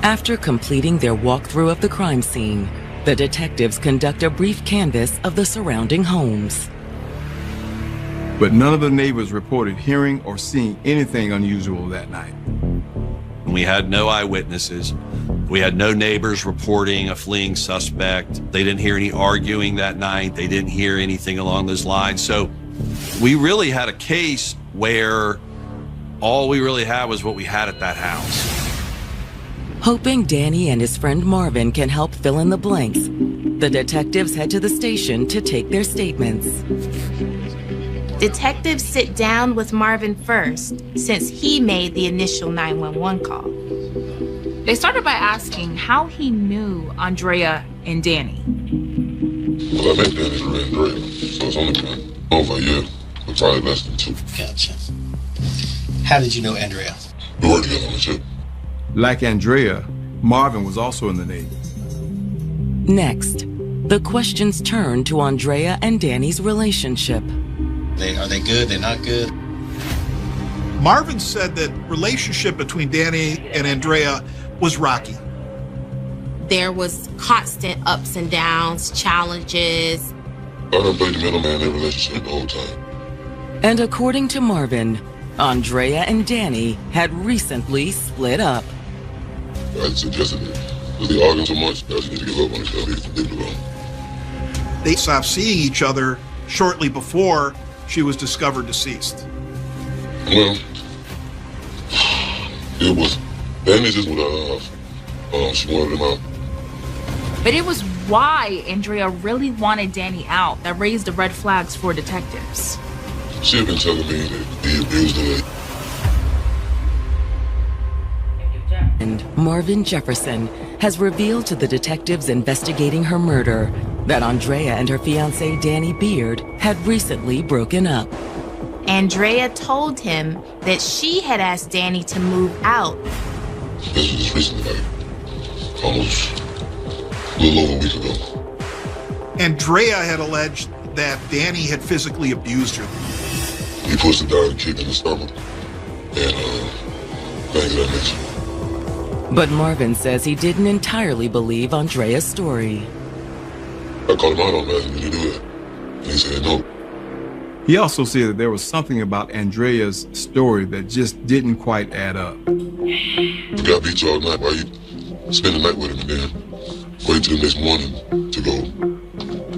After completing their walkthrough of the crime scene, the detectives conduct a brief canvass of the surrounding homes. But none of the neighbors reported hearing or seeing anything unusual that night. We had no eyewitnesses. We had no neighbors reporting a fleeing suspect. They didn't hear any arguing that night. They didn't hear anything along those lines. So we really had a case where all we really had was what we had at that house. Hoping Danny and his friend Marvin can help fill in the blanks, the detectives head to the station to take their statements. Detectives sit down with Marvin first, since he made the initial 911 call. They started by asking how he knew Andrea and Danny. Well, I met Danny through Andrea, so it's only been over a year, but probably less than 2. Gotcha. How did you know Andrea? We worked together on the ship. Like Andrea, Marvin was also in the Navy. Next, the questions turn to Andrea and Danny's relationship. Are they good? They're not good? Marvin said that relationship between Danny and Andrea was rocky. There was constant ups and downs, challenges. I done played the middleman in their relationship the whole time. And according to Marvin, Andrea and Danny had recently split up. I suggested it. Because they arguing so much, I just need to give up on each other and leave it alone. They stopped seeing each other shortly before she was discovered deceased. Well, it was, Danny just would, she wanted him out. But it was why Andrea really wanted Danny out that raised the red flags for detectives. She had been telling me that he abused her. And Marvin Jefferson has revealed to the detectives investigating her murder that Andrea and her fiancé Danny Beard had recently broken up. Andrea told him that she had asked Danny to move out. This was just recently, like, almost a little over a week ago. Andrea had alleged that Danny had physically abused her. He pushed her down and kicked in the stomach, and things of that nature. But Marvin says he didn't entirely believe Andrea's story. I called him out on that, and did you do that? And he said no. He also said that there was something about Andrea's story that just didn't quite add up. The guy beat you all night while you spend the night with him, and then wait till the next morning to go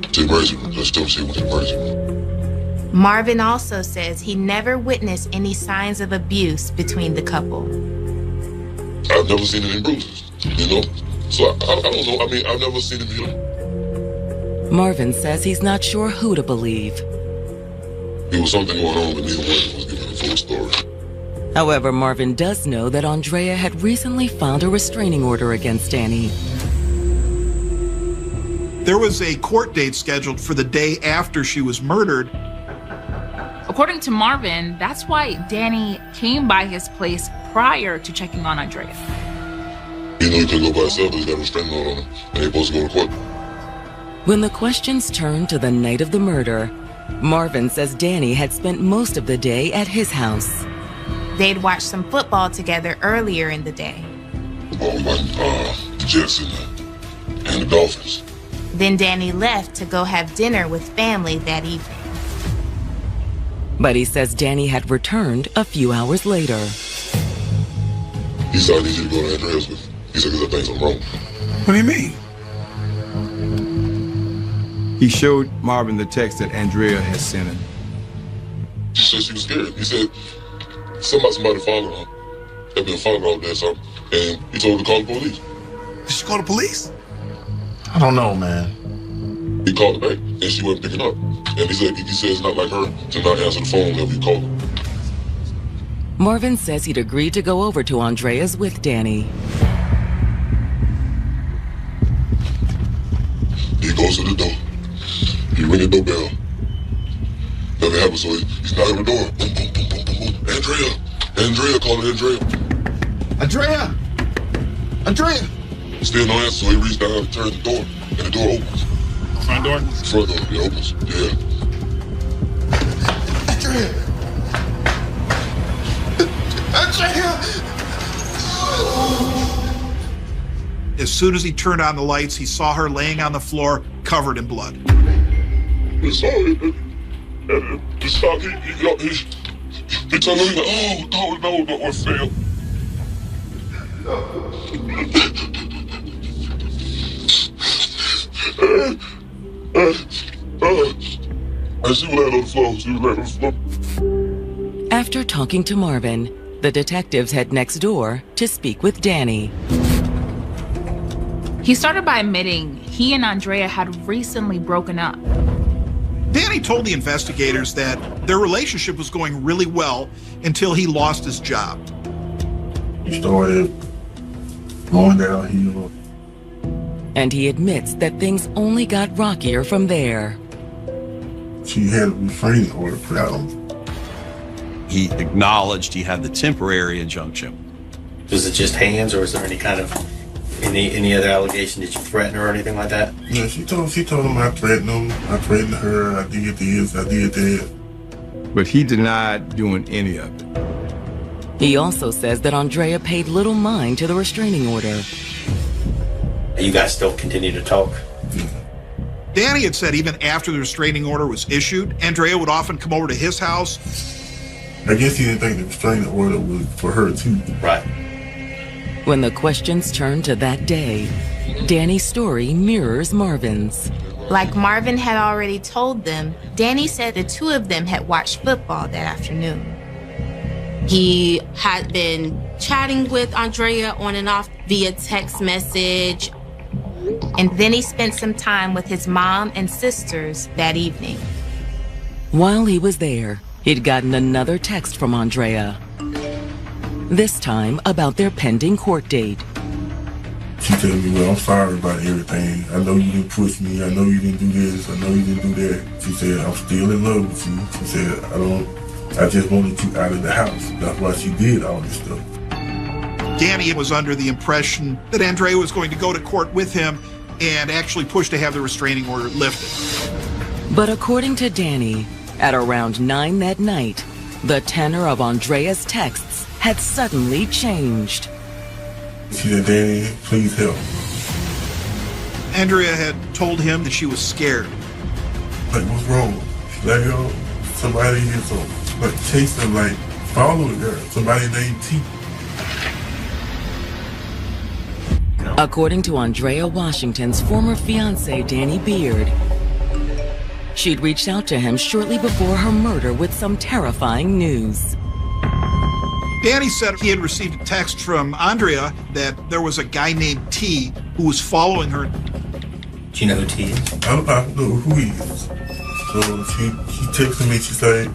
to the emergency room. Let's still see what's in the emergency room. Marvin also says he never witnessed any signs of abuse between the couple. I've never seen any bruises, you know? So I don't know. I mean, I've never seen him, you know? Marvin says he's not sure who to believe. There was something going on, but neither one was giving a full story. However, Marvin does know that Andrea had recently filed a restraining order against Danny. There was a court date scheduled for the day after she was murdered. According to Marvin, that's why Danny came by his place prior to checking on Andrea. You know he couldn't go by himself, but he's got a restraining order on him, and they're supposed to go to court. When the questions turn to the night of the murder, Marvin says Danny had spent most of the day at his house. They'd watched some football together earlier in the day. Oh, we watched Jets and the Dolphins. Then Danny left to go have dinner with family that evening. But he says Danny had returned a few hours later. He said, I need you to go to Andrea's with me. He said, because I think something wrong. What do you mean? He showed Marvin the text that Andrea had sent him. She said she was scared. He said, somebody followed her. Had been following her all day or something. And he told her to call the police. Did she call the police? I don't know, man. He called her back, and she wasn't picking up. And he said it's not like her to not answer the phone whenever you call her. Marvin says he'd agreed to go over to Andrea's with Danny. He goes to the door. He ring the doorbell. Nothing happens, so he's knocking on the door. Boom, boom, boom, boom, boom, boom. Andrea, calling Andrea. Andrea! Still no answer, so he reached down and turned the door, and the door opens. Front door? Front door, it opens, yeah. Andrea! As soon as he turned on the lights, he saw her laying on the floor, covered in blood. He saw it, and he stopped, he turned around, like, oh, no, it failed. And she was laying on the floor. After talking to Marvin, the detectives head next door to speak with Danny. He started by admitting he and Andrea had recently broken up. Danny told the investigators that their relationship was going really well until he lost his job. He started going downhill. And he admits that things only got rockier from there. She had a restraining order put out on him. He acknowledged he had the temporary injunction. Was it just hands, or was there any kind of any other allegation that you threatened her or anything like that? Yeah, she told him I threatened him. I threatened her. I did this. I did that. But he denied doing any of it. He also says that Andrea paid little mind to the restraining order. You guys still continue to talk? Danny had said even after the restraining order was issued, Andrea would often come over to his house. I guess he didn't think the restraining order was for her too. Right. When the questions turn to that day, Danny's story mirrors Marvin's. Like Marvin had already told them, Danny said the two of them had watched football that afternoon. He had been chatting with Andrea on and off via text message. And then he spent some time with his mom and sisters that evening. While he was there, he'd gotten another text from Andrea. This time about their pending court date. She told me, well, I'm sorry about everything. I know you didn't push me. I know you didn't do this. I know you didn't do that. She said, I'm still in love with you. She said, I just wanted you out of the house. That's why she did all this stuff. Danny was under the impression that Andrea was going to go to court with him and actually push to have the restraining order lifted. But according to Danny, at around 9 that night, the tenor of Andrea's texts had suddenly changed. She said, Danny, please help. Andrea had told him that she was scared. Like, what's wrong? She's like, yo, somebody is like chasing, like following her. Somebody named T. According to Andrea Washington's former fiancé, Danny Beard, she'd reached out to him shortly before her murder with some terrifying news. Danny said he had received a text from Andrea that there was a guy named T who was following her. Do you know who T is? I don't know who he is. So she texted me, she's like,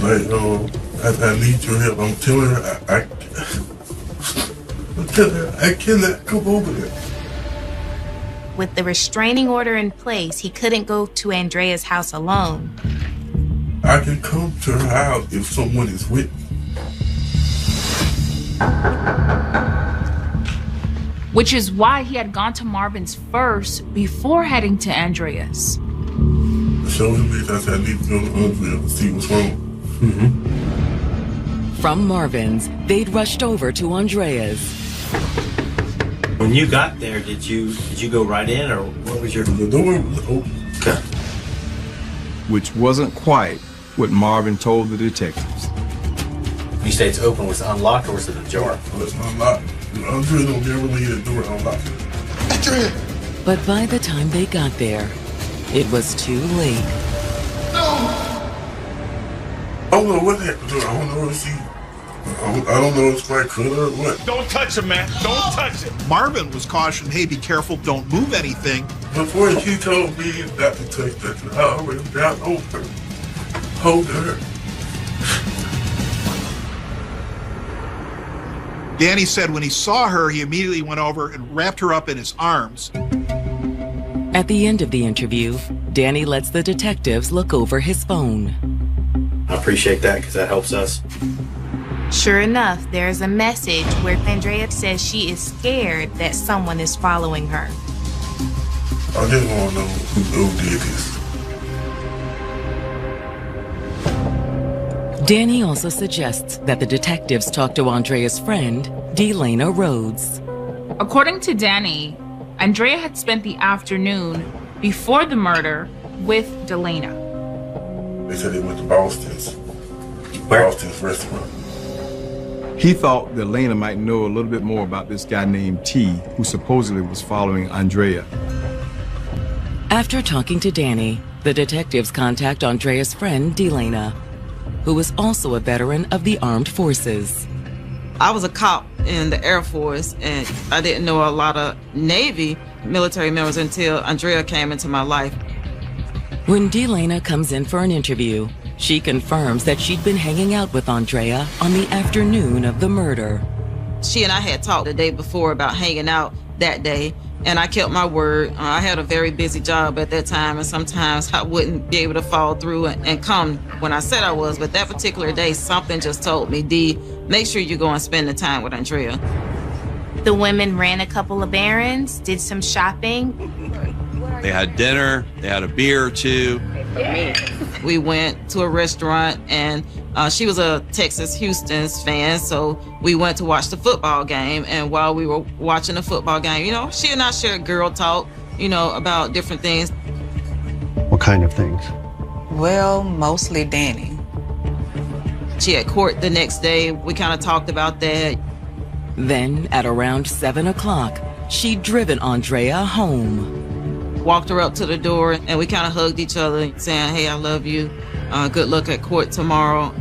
I need your help. I'm telling her I cannot come over there. With the restraining order in place, he couldn't go to Andrea's house alone. I can come to her house if someone is with me. Which is why he had gone to Marvin's first before heading to Andrea's. I showed him this. I said, I need to go to Andrea to see what's wrong. From Marvin's, they'd rushed over to Andrea's. When you got there, did you go right in, or what was your... The door was open. Okay. Which wasn't quite what Marvin told the detectives. You say it's open, was it unlocked or was it ajar? Well, it's unlocked. Andrea don't never leave the door unlocked. Andrea! But by the time they got there, it was too late. No! I don't know what happened to her. I don't know if I don't know if I could or what. Don't touch him, man. Don't touch him. Marvin was cautioned, hey, be careful, don't move anything. Before she told me not to touch that, I already got over her. Hold her. Danny said when he saw her, he immediately went over and wrapped her up in his arms. At the end of the interview, Danny lets the detectives look over his phone. I appreciate that because that helps us. Sure enough, there's a message where Andrea says she is scared that someone is following her. I just want to know who did this. Danny also suggests that the detectives talk to Andrea's friend, Delana Rhodes. According to Danny, Andrea had spent the afternoon before the murder with Delana. They said they went to Boston's restaurant. He thought that Lena might know a little bit more about this guy named T, who supposedly was following Andrea. After talking to Danny, the detectives contact Andrea's friend, Delana, who was also a veteran of the armed forces. I was a cop in the Air Force, and I didn't know a lot of Navy military members until Andrea came into my life. When Delana comes in for an interview, she confirms that she'd been hanging out with Andrea on the afternoon of the murder. She and I had talked the day before about hanging out that day, and I kept my word. I had a very busy job at that time, and sometimes I wouldn't be able to follow through and come when I said I was. But that particular day, something just told me, D, make sure you go and spend the time with Andrea. The women ran a couple of errands, did some shopping. They had dinner, they had a beer or two. We went to a restaurant, and she was a Texas Houston's fan, so we went to watch the football game. And while we were watching the football game, she and I shared girl talk, about different things. What kind of things? Well, mostly Danny. She had court the next day. We kind of talked about that. Then, at around 7 o'clock, she'd driven Andrea home. Walked her up to the door, and we kind of hugged each other, saying, hey, I love you. Good luck at court tomorrow.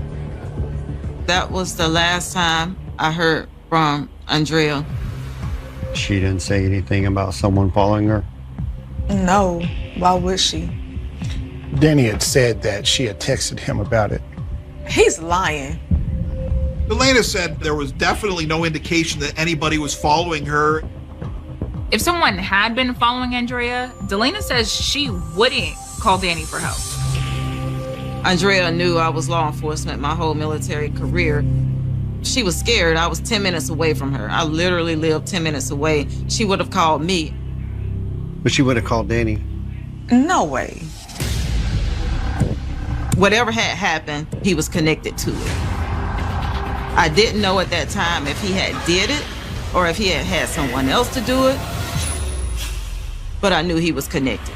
That was the last time I heard from Andrea. She didn't say anything about someone following her? No, why would she? Danny had said that she had texted him about it. He's lying. Delana said there was definitely no indication that anybody was following her. If someone had been following Andrea, Delana says she wouldn't call Danny for help. Andrea knew I was law enforcement my whole military career. She was scared. I was 10 minutes away from her. I literally lived 10 minutes away. She would have called me. But she would have called Danny? No way. Whatever had happened, he was connected to it. I didn't know at that time if he had did it or if he had had someone else to do it, but I knew he was connected.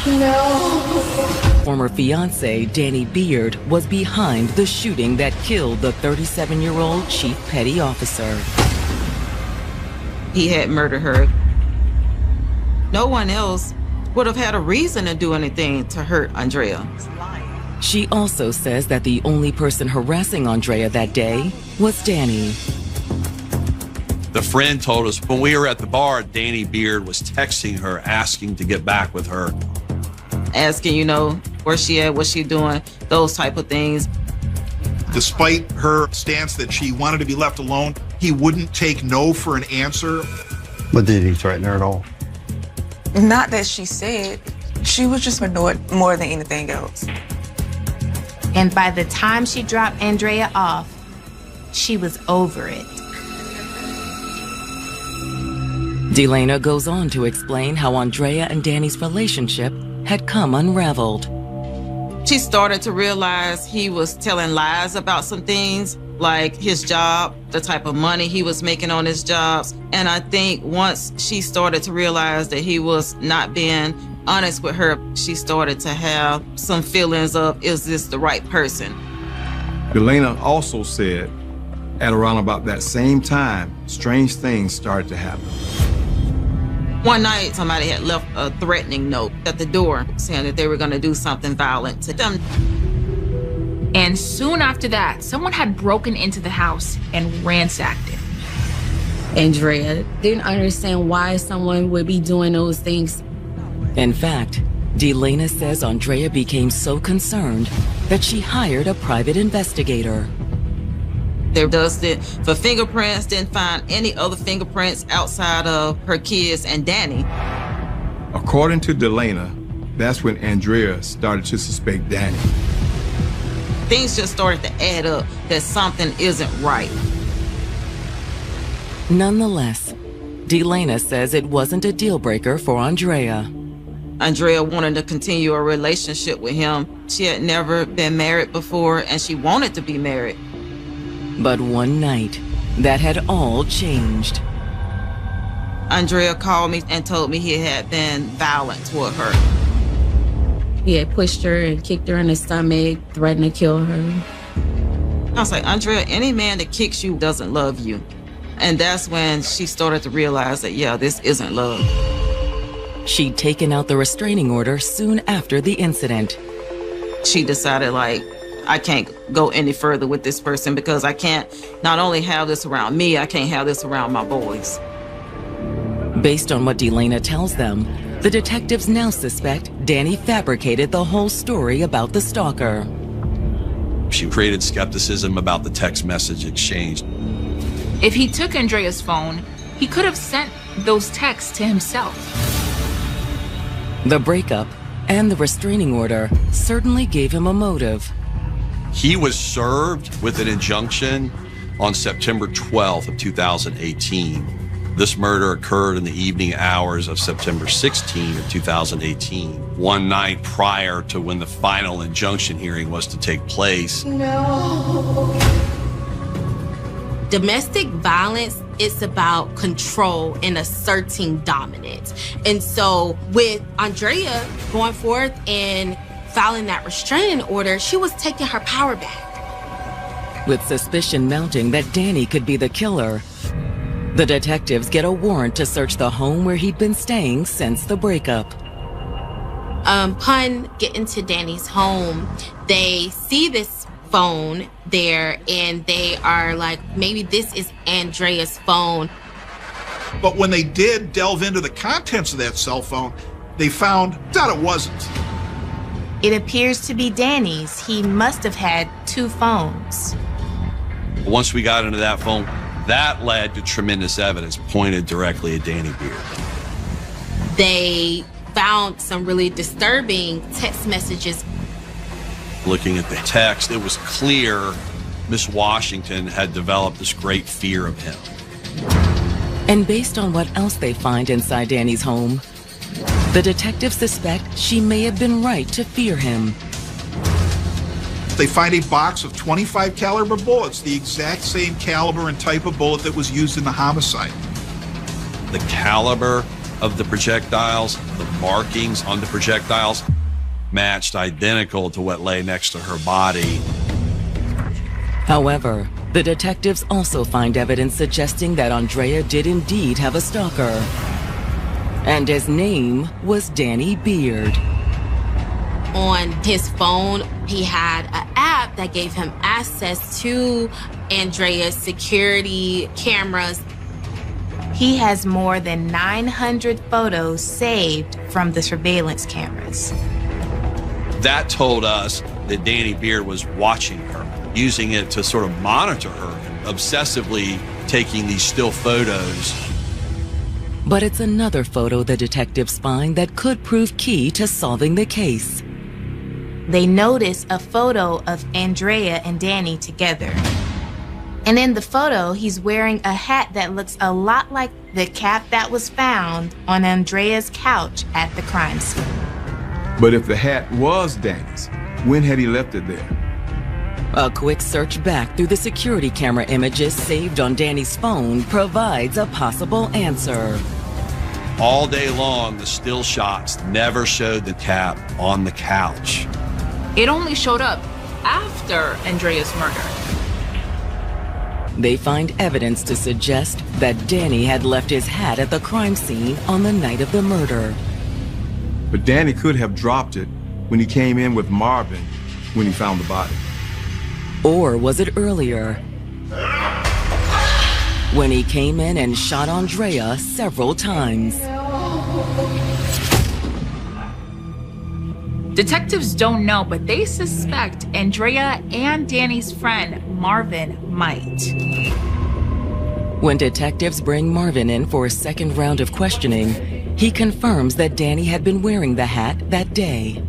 No. Former fiance Danny Beard was behind the shooting that killed the 37-year-old chief petty officer. He had murdered her. No one else would have had a reason to do anything to hurt Andrea. She also says that the only person harassing Andrea that day was Danny. The friend told us when we were at the bar, Danny Beard was texting her, asking to get back with her. Asking, where she at, what she doing, those type of things. Despite her stance that she wanted to be left alone, he wouldn't take no for an answer. But did he threaten her at all? Not that she said. She was just annoyed more than anything else. And by the time she dropped Andrea off, she was over it. Delana goes on to explain how Andrea and Danny's relationship had come unraveled. She started to realize he was telling lies about some things, like his job, the type of money he was making on his jobs. And I think once she started to realize that he was not being honest with her, she started to have some feelings of, is this the right person? Delana also said, at around about that same time, strange things started to happen. One night, somebody had left a threatening note at the door saying that they were going to do something violent to them. And soon after that, someone had broken into the house and ransacked it. Andrea didn't understand why someone would be doing those things. In fact, Delana says Andrea became so concerned that she hired a private investigator. They dusted for fingerprints, didn't find any other fingerprints outside of her kids and Danny. According to Delana, that's when Andrea started to suspect Danny. Things just started to add up that something isn't right. Nonetheless, Delana says it wasn't a deal breaker for Andrea. Andrea wanted to continue a relationship with him. She had never been married before, and she wanted to be married. But one night, that had all changed. Andrea called me and told me he had been violent toward her. He had pushed her and kicked her in the stomach, threatened to kill her. I was like, Andrea, any man that kicks you doesn't love you. And that's when she started to realize that, yeah, this isn't love. She'd taken out the restraining order soon after the incident. She decided, like, I can't go any further with this person because I can't not only have this around me, I can't have this around my boys. Based on what Delana tells them, the detectives now suspect Danny fabricated the whole story about the stalker. She created skepticism about the text message exchange. If he took Andrea's phone, he could have sent those texts to himself. The breakup and the restraining order certainly gave him a motive. He was served with an injunction on September 12th of 2018. This murder occurred in the evening hours of September 16th of 2018, one night prior to when the final injunction hearing was to take place. No. Domestic violence is about control and asserting dominance. And so with Andrea going forth and filing that restraining order, she was taking her power back. With suspicion mounting that Danny could be the killer, the detectives get a warrant to search the home where he'd been staying since the breakup. Upon getting to Danny's home, they see this phone there and they are like, maybe this is Andrea's phone. But when they did delve into the contents of that cell phone, they found that it wasn't. It appears to be Danny's. He must have had two phones. Once we got into that phone, that led to tremendous evidence pointed directly at Danny Beard. They found some really disturbing text messages. Looking at the text, it was clear Miss Washington had developed this great fear of him. And based on what else they find inside Danny's home, the detectives suspect she may have been right to fear him. They find a box of 25 caliber bullets, the exact same caliber and type of bullet that was used in the homicide. The caliber of the projectiles, the markings on the projectiles, matched identical to what lay next to her body. However, the detectives also find evidence suggesting that Andrea did indeed have a stalker. And his name was Danny Beard. On his phone, he had an app that gave him access to Andrea's security cameras. He has more than 900 photos saved from the surveillance cameras. That told us that Danny Beard was watching her, using it to sort of monitor her, obsessively taking these still photos. But it's another photo the detectives find that could prove key to solving the case. They notice a photo of Andrea and Danny together. And in the photo, he's wearing a hat that looks a lot like the cap that was found on Andrea's couch at the crime scene. But if the hat was Danny's, when had he left it there? A quick search back through the security camera images saved on Danny's phone provides a possible answer. All day long, the still shots never showed the cap on the couch. It only showed up after Andrea's murder. They find evidence to suggest that Danny had left his hat at the crime scene on the night of the murder. But Danny could have dropped it when he came in with Marvin when he found the body. Or was it earlier, when he came in and shot Andrea several times? Detectives don't know, but they suspect Andrea and Danny's friend, Marvin, might. When detectives bring Marvin in for a second round of questioning, he confirms that Danny had been wearing the hat that day.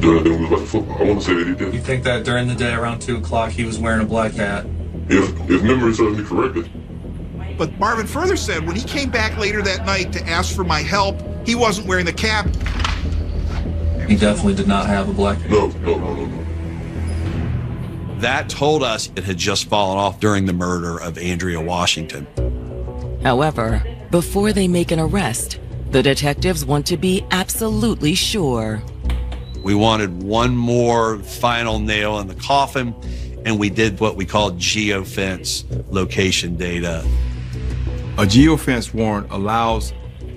During the day we was watching football, I want to say that he did. You think that during the day around 2 o'clock he was wearing a black hat? If memory serves me correctly. But Marvin further said when he came back later that night to ask for my help, he wasn't wearing the cap. He definitely did not have a black hat. No. That told us it had just fallen off during the murder of Andrea Washington. However, before they make an arrest, the detectives want to be absolutely sure. We wanted one more final nail in the coffin, and we did what we call geofence location data. A geofence warrant allows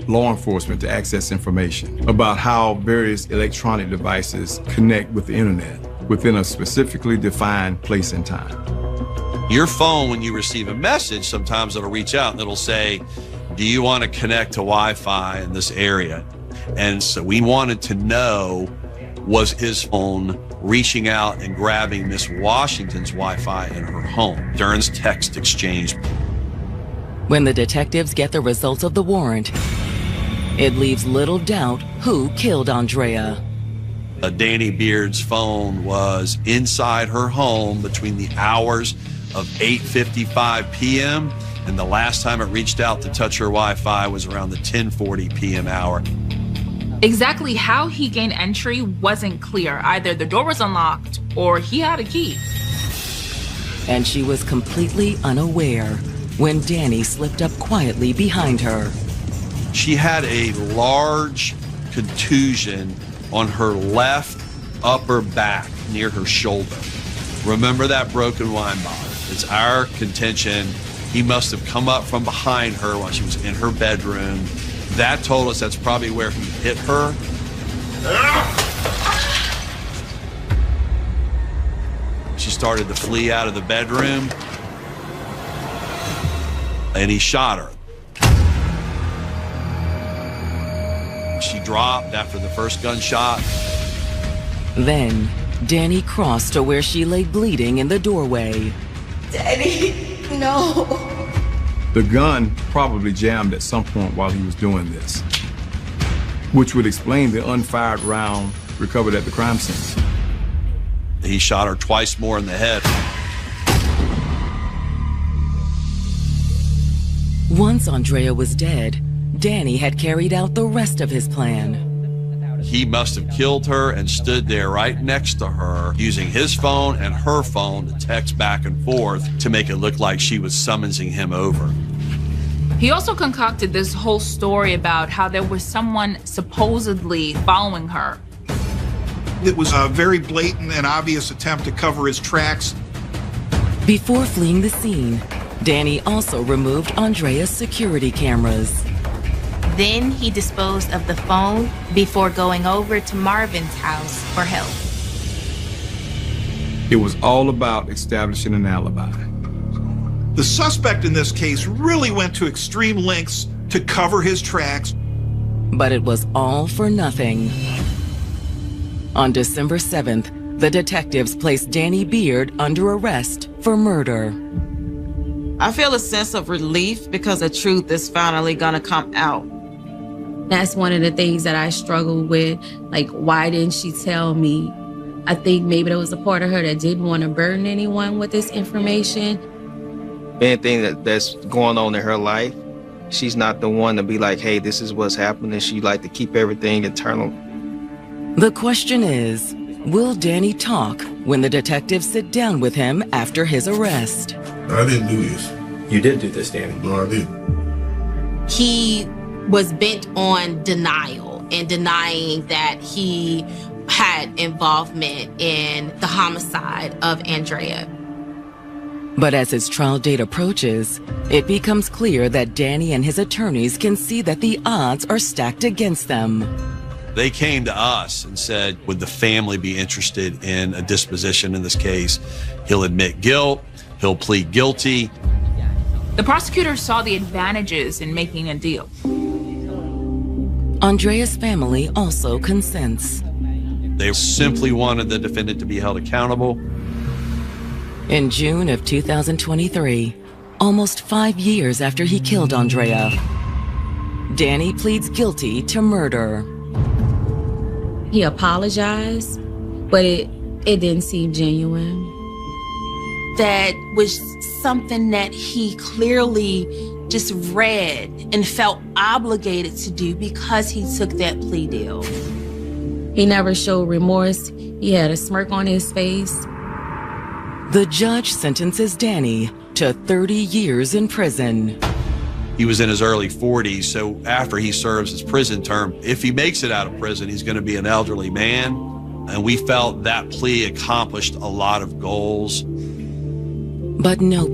law enforcement to access information about how various electronic devices connect with the internet within a specifically defined place and time. Your phone, when you receive a message, sometimes it'll reach out and it'll say, do you want to connect to Wi-Fi in this area? And so we wanted to know, was his phone reaching out and grabbing Miss Washington's Wi-Fi in her home during this text exchange? When the detectives get the results of the warrant, it leaves little doubt who killed Andrea. Danny Beard's phone was inside her home between the hours of 8:55 p.m. and the last time it reached out to touch her Wi-Fi was around the 10:40 p.m. hour. Exactly how he gained entry wasn't clear. Either the door was unlocked or he had a key. And she was completely unaware when Danny slipped up quietly behind her. She had a large contusion on her left upper back near her shoulder. Remember that broken wine bottle? It's our contention he must have come up from behind her while she was in her bedroom. That told us that's probably where he hit her. She started to flee out of the bedroom, and he shot her. She dropped after the first gunshot. Then, Danny crossed to where she lay bleeding in the doorway. Daddy, no. The gun probably jammed at some point while he was doing this, which would explain the unfired round recovered at the crime scene. He shot her twice more in the head. Once Andrea was dead, Danny had carried out the rest of his plan. He must have killed her and stood there right next to her, using his phone and her phone to text back and forth to make it look like she was summoning him over. He also concocted this whole story about how there was someone supposedly following her. It was a very blatant and obvious attempt to cover his tracks. Before fleeing the scene, Danny also removed Andrea's security cameras. Then he disposed of the phone before going over to Marvin's house for help. It was all about establishing an alibi. The suspect in this case really went to extreme lengths to cover his tracks. But it was all for nothing. On December 7th, the detectives placed Danny Beard under arrest for murder. I feel a sense of relief because the truth is finally gonna come out. That's one of the things that I struggle with. Like, why didn't she tell me? I think maybe there was a part of her that didn't want to burden anyone with this information. Anything that's going on in her life, she's not the one to be like, hey, this is what's happening. She like to keep everything internal. The question is, will Danny talk when the detectives sit down with him after his arrest. I didn't do this. You did do this, Danny. No, I didn't. He was bent on denial and denying that he had involvement in the homicide of Andrea. But as his trial date approaches, it becomes clear that Danny and his attorneys can see that the odds are stacked against them. They came to us and said, would the family be interested in a disposition in this case? He'll admit guilt, he'll plead guilty. The prosecutor saw the advantages in making a deal. Andrea's family also consents. They simply wanted the defendant to be held accountable. In June of 2023, almost 5 years after he killed Andrea, Danny pleads guilty to murder. He apologized, but it didn't seem genuine. That was something that he clearly just read and felt obligated to do because he took that plea deal. He never showed remorse. He had a smirk on his face. The judge sentences Danny to 30 years in prison. He was in his early 40s, so after he serves his prison term, if he makes it out of prison, he's going to be an elderly man. And we felt that plea accomplished a lot of goals. But no